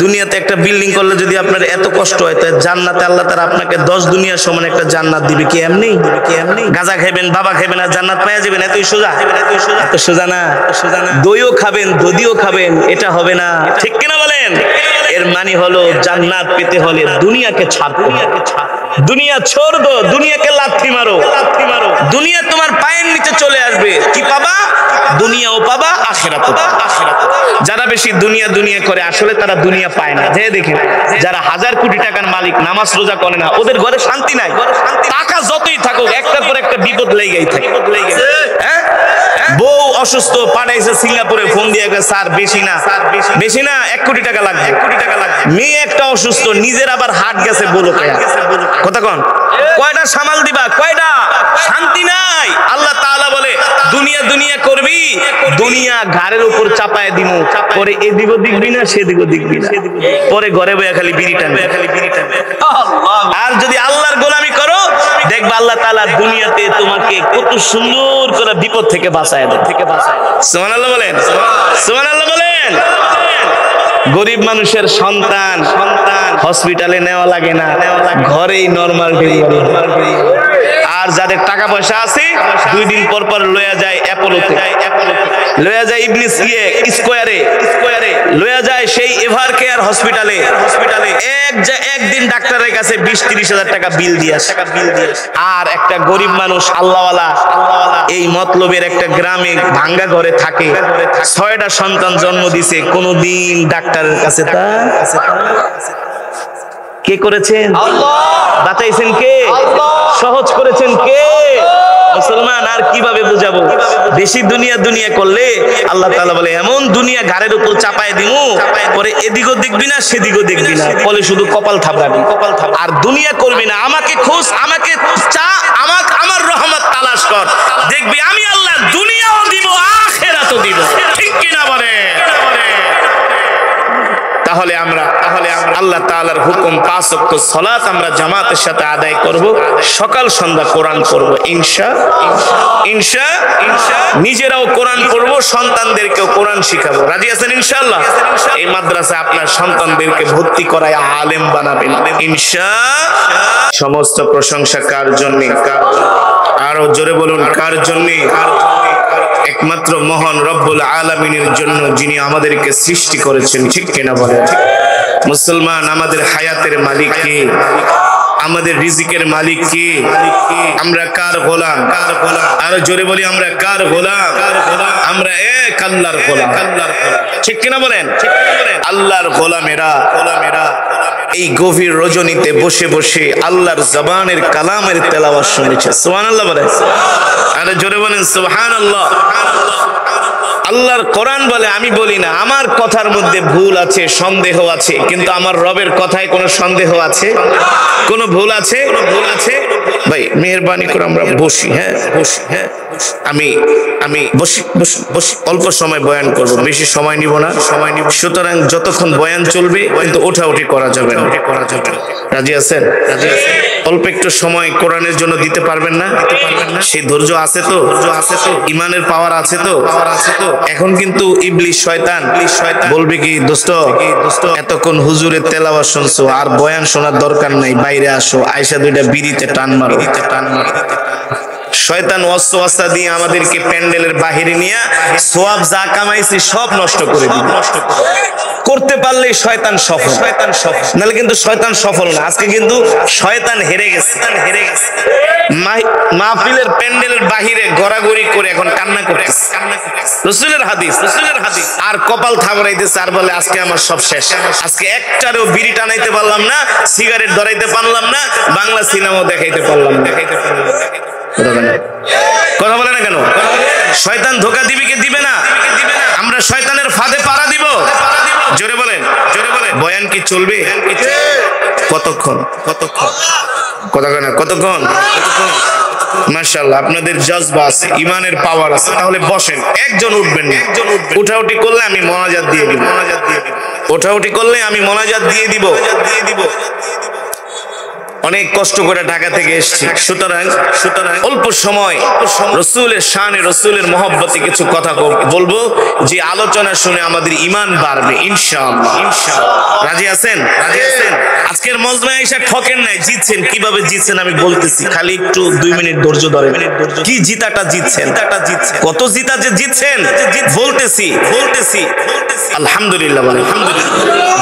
দুনিয়াতে একটা বিল্ডিং করলে যদি আপনার এত কষ্ট হয়, তাহলে জান্নাতে আল্লাহ তাআলা আপনাকে 10 দুনিয়ার সমান একটা জান্নাত দিবে। কি এমনি? গাঁজা খাবেন, বাবা খাবেন আর জান্নাত পাওয়া যাবেন? এতই সোজা? এত সোজা না। দইও খাবেন, দধিও খাবেন, এটা হবে না, ঠিক কিনা বলেন? এর মানে হলো জান্নাত পেতে হলে দুনিয়াকে ছাড়তে হবে। দুনিয়া छोड़ दो, দুনিয়াকে লাথি মারো, দুনিয়া তোমার পায়ের নিচে চলে আসবে। কি পাবা? দুনিয়াও পাবা, আখিরাতও পাবা। যারা বেশি দুনিয়া দুনিয়া করে আসলে তারা দুনিয়া পায় না। যে দেখেন যারা হাজার কোটি টাকার মালিক নামাজ রোজা করে না, ওদের ঘরে শান্তি নাই। টাকা যতই থাকুক একটার পর একটা বিপদ লেগেই থাকে। হ্যাঁ, বউ অসুস্থ, পাঠাইছে সিঙ্গাপুরে, ফোন দিয়ে গেছে স্যার বেশি না 1 কোটি টাকা লাগবে। মেয়ে একটা অসুস্থ, নিজের আবার হাট গেছে, বলো কথা কন, কয়টা সামাল দিবা? কয়টা? শান্তি নাই। আল্লাহ তাআলা বলে দুনিয়া দুনিয়া করবি, দুনিয়া ঘাড়ের উপর চাপায় দিমু, পরে এদিকও দেখবি না সেদিকও দেখবি না, পরে ঘরে বইয়া খালি বিড়ি টানবে। আর যদি আল্লাহর গোলামি করো, দেখবা আল্লাহ তাআলা দুনিয়াতে তোমাকে কত সুন্দর করে বিপদ থেকে বাঁচায় দেয়। সুবহানাল্লাহ বলেন, সুবহানাল্লাহ বলেন। গরিব মানুষের সন্তান হসপিটালে নেওয়া লাগে না, ঘরেই নরমাল ডেলিভারি। আর যাদের টাকা পয়সা আছে 2 দিন পর পর লয়া যায় অ্যাপোলোতে, লয়া যায় ইবনিস স্কয়ারে, লয়া যায় সেই এভার কেয়ার হসপিটালে। একদিন ডাক্তারের কাছে 20-30 হাজার টাকা বিল দিয়ে আসে। আর একটা গরিব মানুষ আল্লাহওয়ালা এই মতলবের একটা গ্রামে ভাঙ্গা ঘরে থাকে, 6টা সন্তান জন্ম দিছে, কোনদিন ডাক্তারের কাছে কে করেছেন? বাঁচাইছেন কে? সহজ করেছেন কে? মুসলমান আর কিভাবে বুঝাবো? বেশি দুনিয়া দুনিয়া করলে আল্লাহ তাআলা বলে এমন দুনিয়া ঘাড়ের উপর চাপায় দিমু, পরে এদিকও দেখবি না সেদিকও দেখবি না, বলে শুধু কপাল থাপড়াবি। আর দুনিয়া করবি না, আমাকে খোঁজ, আমাকে চা, আমার রহমত তালাশ কর, দেখবি আমি আল্লাহ দুনিয়াও দিব আখিরাতও দিব। ঠিক কিনা বলে? তাহলে আমরা আল্লাহ তাআলার হুকুম 5 ওয়াক্ত সালাত আমরা জামাতের সাথে আদায় করব, সকাল সন্ধ্যা কোরআন পড়ব ইনশাআল্লাহ। নিজেরাও কোরআন পড়ব, সন্তানদেরকেও কোরআন শিখাবো। রাজি আছেন ইনশাআল্লাহ? এই মাদ্রাসায় আপনার সন্তানদেরকে ভর্তি করায় আলেম বানাবেন ইনশাআল্লাহ। সমস্ত প্রশংসা কার জন্য? আরো জোরে বলুন, কার জন্য? একমাত্র মহান রব্বুল আলামিনের জন্য, যিনি আমাদেরকে সৃষ্টি করেছেন। ঠিক কিনা বলেন? মুসলমান, আমাদের হায়াতের মালিক কে? আমাদের রিজিকের মালিক কে? আমরা কার গোলাম? আরো জোরে বলি, আমরা কার গোলাম? আমরা এক আল্লাহর গোলাম। ঠিক কিনা বলেন? আল্লাহর গোলামেরা এই গভীর রজনীতে বসে বসে আল্লাহর জবানের কালামের তেলাওয়াত শুনেছে। সুবহানাল্লাহ বলেন। আরে জোরে বলেন সুবহানাল্লাহ। আল্লাহর কোরআন বলে, আমি বলি না আমার কথার মধ্যে ভুল আছে, সন্দেহ আছে, কিন্তু আমার রবের কথায় কোনো সন্দেহ আছে? কোনো ভুল আছে? ভাই মেহেরবানি করে আমরা বসি। হ্যাঁ আমি বসি অল্প সময় বয়ান করব, বেশি সময় নিব না। সুতরাং যতক্ষণ বয়ান চলবে কিন্তু ওঠাউঠি করা যাবে না। রাজি আছেন? অল্প একটু সময় কোরআনের জন্য দিতে পারবেন না? সেই ধৈর্য আছে তো? ইমানের পাওয়ার আছে তো? এখন কিন্তু ইবলিস শয়তান বলবে কি, দোস্ত এতক্ষণ হুজুরের তেলাওয়াত শুনছো, আর বয়ান শোনার দরকার নাই, বাইরে আসো, আয়সা 2টা বিড়িতে টান মারো। শয়তান ওয়াসওয়াসা দিয়ে আমাদেরকে প্যান্ডেলের বাহিরে নিয়ে সওয়াব যা কামাইছি সব নষ্ট করে দিবে। করতে পারলে শয়তান সফল, নাহলে কিন্তু শয়তান সফল না। আজকে কিন্তু শয়তান হেরে গেছে। মাহফিলের প্যান্ডেলের বাহিরে গড়াগড়ি করে এখন কান্না করতেছে। রাসূলের হাদিস আর কপাল থাবড়াইতেছে, আর বলে আজকে আমার সব শেষ। আজকে একটারও বিড়ি টানাইতে পারলাম না, সিগারেট ধরাইতে পারলাম না, বাংলা সিনেমাও দেখাইতে পারলাম না। কথা বলে না কেন? শয়তান ধোঁকা দিবে কি দিবে না? আমরা শয়তানের ফাঁদে পাড়া দিব? জোরে বলেন। বয়ান কি চলবে? কতক্ষণ? কতক্ষণ? মাশাআল্লাহ, আপনাদের জজবা আছে, ইমানের পাওয়ার আছে। তাহলে বসেন, একজন উঠবেন না। উঠাউঠি করলে আমি মোনাজাত দিয়ে দিব। অনেক কষ্ট করে ঢাকা থেকে এসেছি, সুতরাং অল্প সময় রসুলের শানে, রসুলের মহব্বতে কিছু কথা বলবো, যে আলোচনা শুনে আমাদের ঈমান বাড়বে ইনশাআল্লাহ। রাজি আছেন? আজকের মজমায় এসে ঠকেন নাই, জিতছেন। কিভাবে জিতছেন আমি বলতেছি, খালি একটু 2 মিনিট ধৈর্য ধরেন। কি জিতাটা জিতছেন, কত জিতা যে জিতছেন বলতেছি। আলহামদুলিল্লাহ বলে,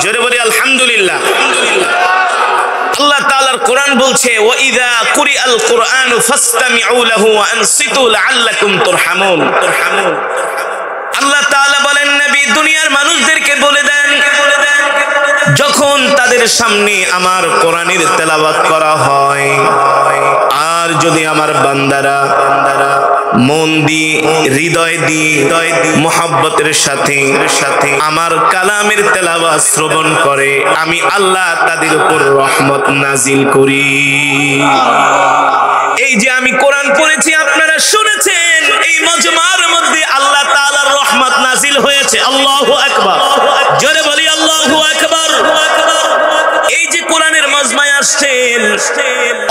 জোরে বলি আলহামদুলিল্লাহ। আল্লাহ তাআলার কোরআন বলছে ওয়া ইযা কুরিআল কুরআনু ফাসতামিউ লাহু ওয়া আনসিতু লাআল্লাকুম তুরহামুন। আল্লাহ তাআলা বলেন নবী দুনিয়ার মানুষদেরকে বলে দেন যখন তাদের সামনে আমার কোরআনের তেলাওয়াত করা হয় আর যদি আমার বান্দারা মন দিয়ে হৃদয় দিয়ে মুহাব্বতের সাথে আমার কালামের তেলাওয়াত শ্রবণ করে আমি আল্লাহ তাদের উপর রহমত নাজিল করি। এই যে আমি কোরআন পড়েছি আপনারা শুনেছেন এই মজমার মধ্যে আল্লাহ তাআলার রহমত নাজিল হয়েছে। আল্লাহু আকবার, জোরে বলি আল্লাহু আকবার। এই যে কোরআনের মজমায় আসছেন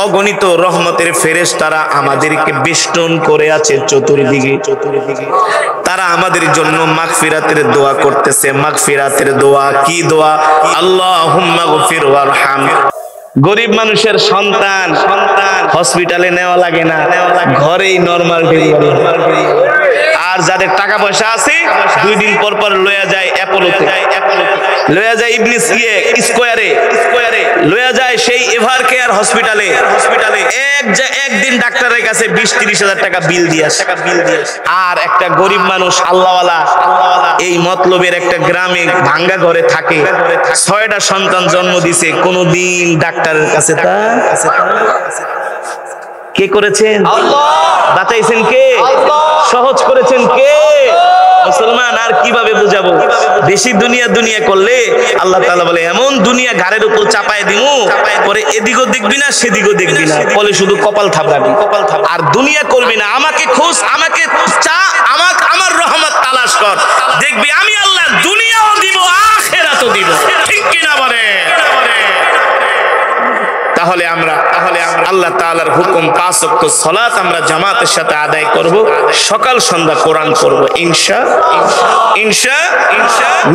অগণিত রহমতের ফেরেশতারা আমাদেরকে বেষ্টন করে আছে চতুর্দিকে। তারা আমাদের জন্য মাগফিরাতের দোয়া করতেছে। মাগফিরাতের দোয়া কি দোয়া? আল্লাহুম্মা গফির ওয়ারহাম। গরিব মানুষের সন্তান হসপিটালে নেওয়া লাগে না, ঘরেই নরমাল ডেলিভারি। আর যাদের টাকা পয়সা আছে 2 দিন পর পর লয়া যায় অ্যাপোলোতে, লয়া যায় ইবলিস স্কয়ারে, লয়া যায় সেই এভার কেয়ার হসপিটালে। একদিন ডাক্তারের কাছে 20-30 হাজার টাকা বিল দিয়ে আসে। আর একটা গরিব মানুষ আল্লাহওয়ালা এই মতলবের একটা গ্রামে ভাঙ্গা ঘরে থাকে, 6টা সন্তান জন্ম দিছে, কোনদিন ডাক্তারের কাছে কে করেছেন? আল্লাহ। বাঁচাইছেন কে? সহজ করেছেন কে? মুসলমান। আর কিভাবে বুঝাবো? বেশি দুনিয়া করলে আল্লাহ তাআলা বলে এমন দুনিয়া ঘাড়ের উপর চাপায় দিমু, পরে এদিকও দেখবি না সেদিকও দেখবি না, বলে শুধু কপাল থাপড়াবি। আর দুনিয়া করবি না, আমাকে খোঁজ, আমাকে চা, আমার রহমত তালাশ কর, দেখবি আমি আল্লাহ দুনিয়াও দিব আখিরাতও দিব। ঠিক কিনা বলে? তাহলে আমরা আল্লাহ তাআলার হুকুম 5 ওয়াক্ত সালাত আমরা জামাতের সাথে আদায় করব, সকাল সন্ধ্যা কোরআন পড়ব ইনশাআল্লাহ।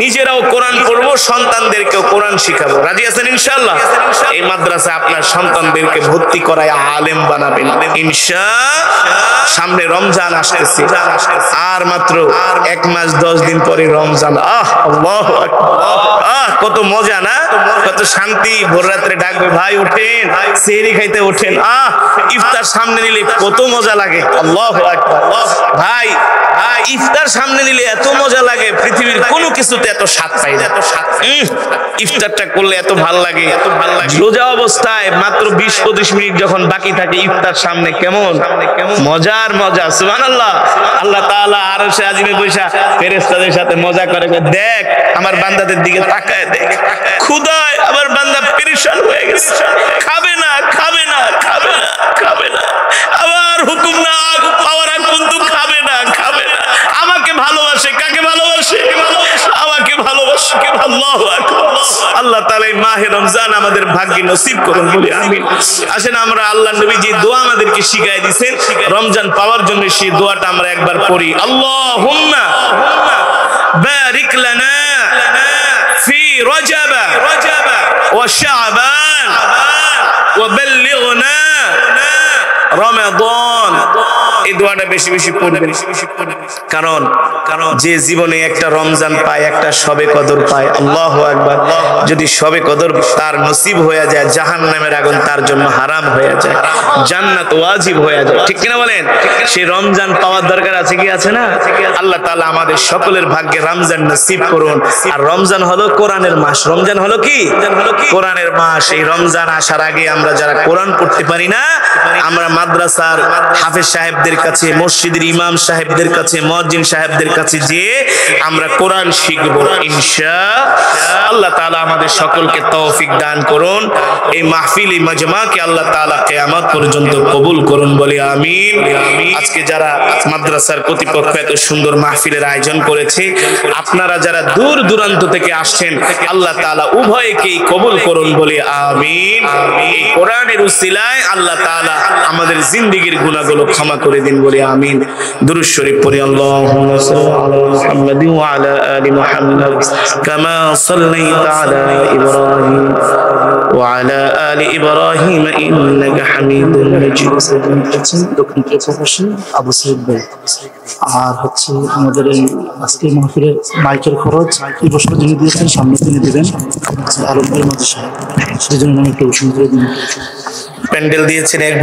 নিজেরাও কোরআন পড়ব, সন্তানদেরকেও কোরআন শিখাবো। রাজি আছেন ইনশাআল্লাহ? এই মাদ্রাসা আপনার সন্তানদেরকে ভর্তি করায় আলেম বানাবেন ইনশাআল্লাহ। সামনে রমজান আসতেছে, আর মাত্র 1 মাস 10 দিন পরে রমজান। আল্লাহু আকবার, কত মজা না, কত শান্তি। ভোর রাত্রে ডাকবে ভাই উঠেন, সেহরি খাইতে ওঠেন। ইফতার সামনে নিলে কত মজা লাগে। আল্লাহু আকবার। ভাই ইফতার সামনে নিলে এত মজা লাগে, পৃথিবীর কোনো কিছুতে এত স্বাদ পাই না। ইফতারটা করলে এত ভালো লাগে। রোজা অবস্থায় মাত্র 20-25 মিনিট যখন বাকি থাকে ইফতার সামনে, কেমন মজার মজা। সুবহানাল্লাহ। আল্লাহ তাআলা আরশে আজিমে বৈশা ফেরেশতাদের সাথে মজা করে, দেখ আমার বান্দাদের দিকে তাকায়, দেখ ক্ষুধায় আমার বান্দা পেরেশান হয়ে গেছে, খাবে না। আবার হুকুম না পাওয়ার আগ পর্যন্ত খাবে না। আমাকে ভালোবাসে, কাকে ভালোবাসে? আমাকে ভালোবাসে। আল্লাহু আকবার। আল্লাহ তাআলা এই মাহে রমজান আমাদের ভাগ্যে নসিব করুন বলি আমিন। আসেন আমরা আল্লাহর নবী যে দোয়া আমাদেরকে শিখায় দিয়েছেন রমজান পাওয়ার জন্য, সেই দোয়াটা আমরা একবার পড়ি। আল্লাহুম্মা বারিক লানা ফি রজব ওয়া শাবান ওয়া বাল্লিগনা রমাদান। এই দোয়াটা বেশি বেশি পড়বেন, কারণ যে জীবনে একটা রমজান পায়, একটা শবে কদর পায়, আল্লাহু আকবার, যদি শবে কদর তার নসিব হয়ে যায় জাহান্নামের আগুন তার জন্য হারাম হয়ে যায়, জান্নাত ওয়াজিব হয়ে যায়। ঠিক কিনা বলেন? সেই রমজান পাওয়ার দরকার আছে কি আছে না? আল্লাহ তাআলা আমাদের সকলের ভাগ্যে রমজান নসিব করুন। আর রমজান হলো কোরআনের মাস। রমজান হলো কি? কোরআনের মাস। এই রমজান আসার আগে আমরা যারা কোরআন পড়তে পারি না, আমরা মাদ্রাসার হাফেজ সাহেবদের কাছে, মসজিদের ইমাম সাহেবদের কাছে, মুয়াজ্জিন সাহেবদের কাছে যে আমরা কোরআন শিখব ইনশাআল্লাহ। আল্লাহ তাআলা আমাদের সকলকে তৌফিক দান করুন। এই মাহফিল, এই মাজমাকে আল্লাহ তাআলা কিয়ামত পর্যন্ত কবুল করুন বলি আমিন। আজকে যারা মাদ্রাসার কর্তৃপক্ষ এত সুন্দর মাহফিলের আয়োজন করেছে, আপনারা যারা দূর দূরান্ত থেকে আসছেন, আল্লাহ তাআলা উভয়কেই কবুল করুন বলি আমিন। এই কোরআনের উসিলায় আল্লাহ তাআলা আমাদের জিন্দেগীর গুনাহগুলো ক্ষমা করে দিন বলি আমিন। দুরূদ শরীফ পড়ি। আল্লাহুম্মা সাল্লি আলা মুহাম্মাদিন ওয়া আলা আলি মুহাম্মাদ কামা সাল্লাইতা আলা ইব্রাহিম وعلى آل إبراهيم إنك حميد مجيد দক্ষিণ পাশে আবু সাইদ ভাই। আর হচ্ছে আমাদের এই আজকে মাহফিলের মাইকের খরচ এই বছর যিনি দিয়েছেন সামনে তিনি দিবেন আলম ভাই মাঝি সাহেব, সেই জন্য আমি একটু উৎসাহ করে দিন। প্যান্ডেল দিয়েছেন এক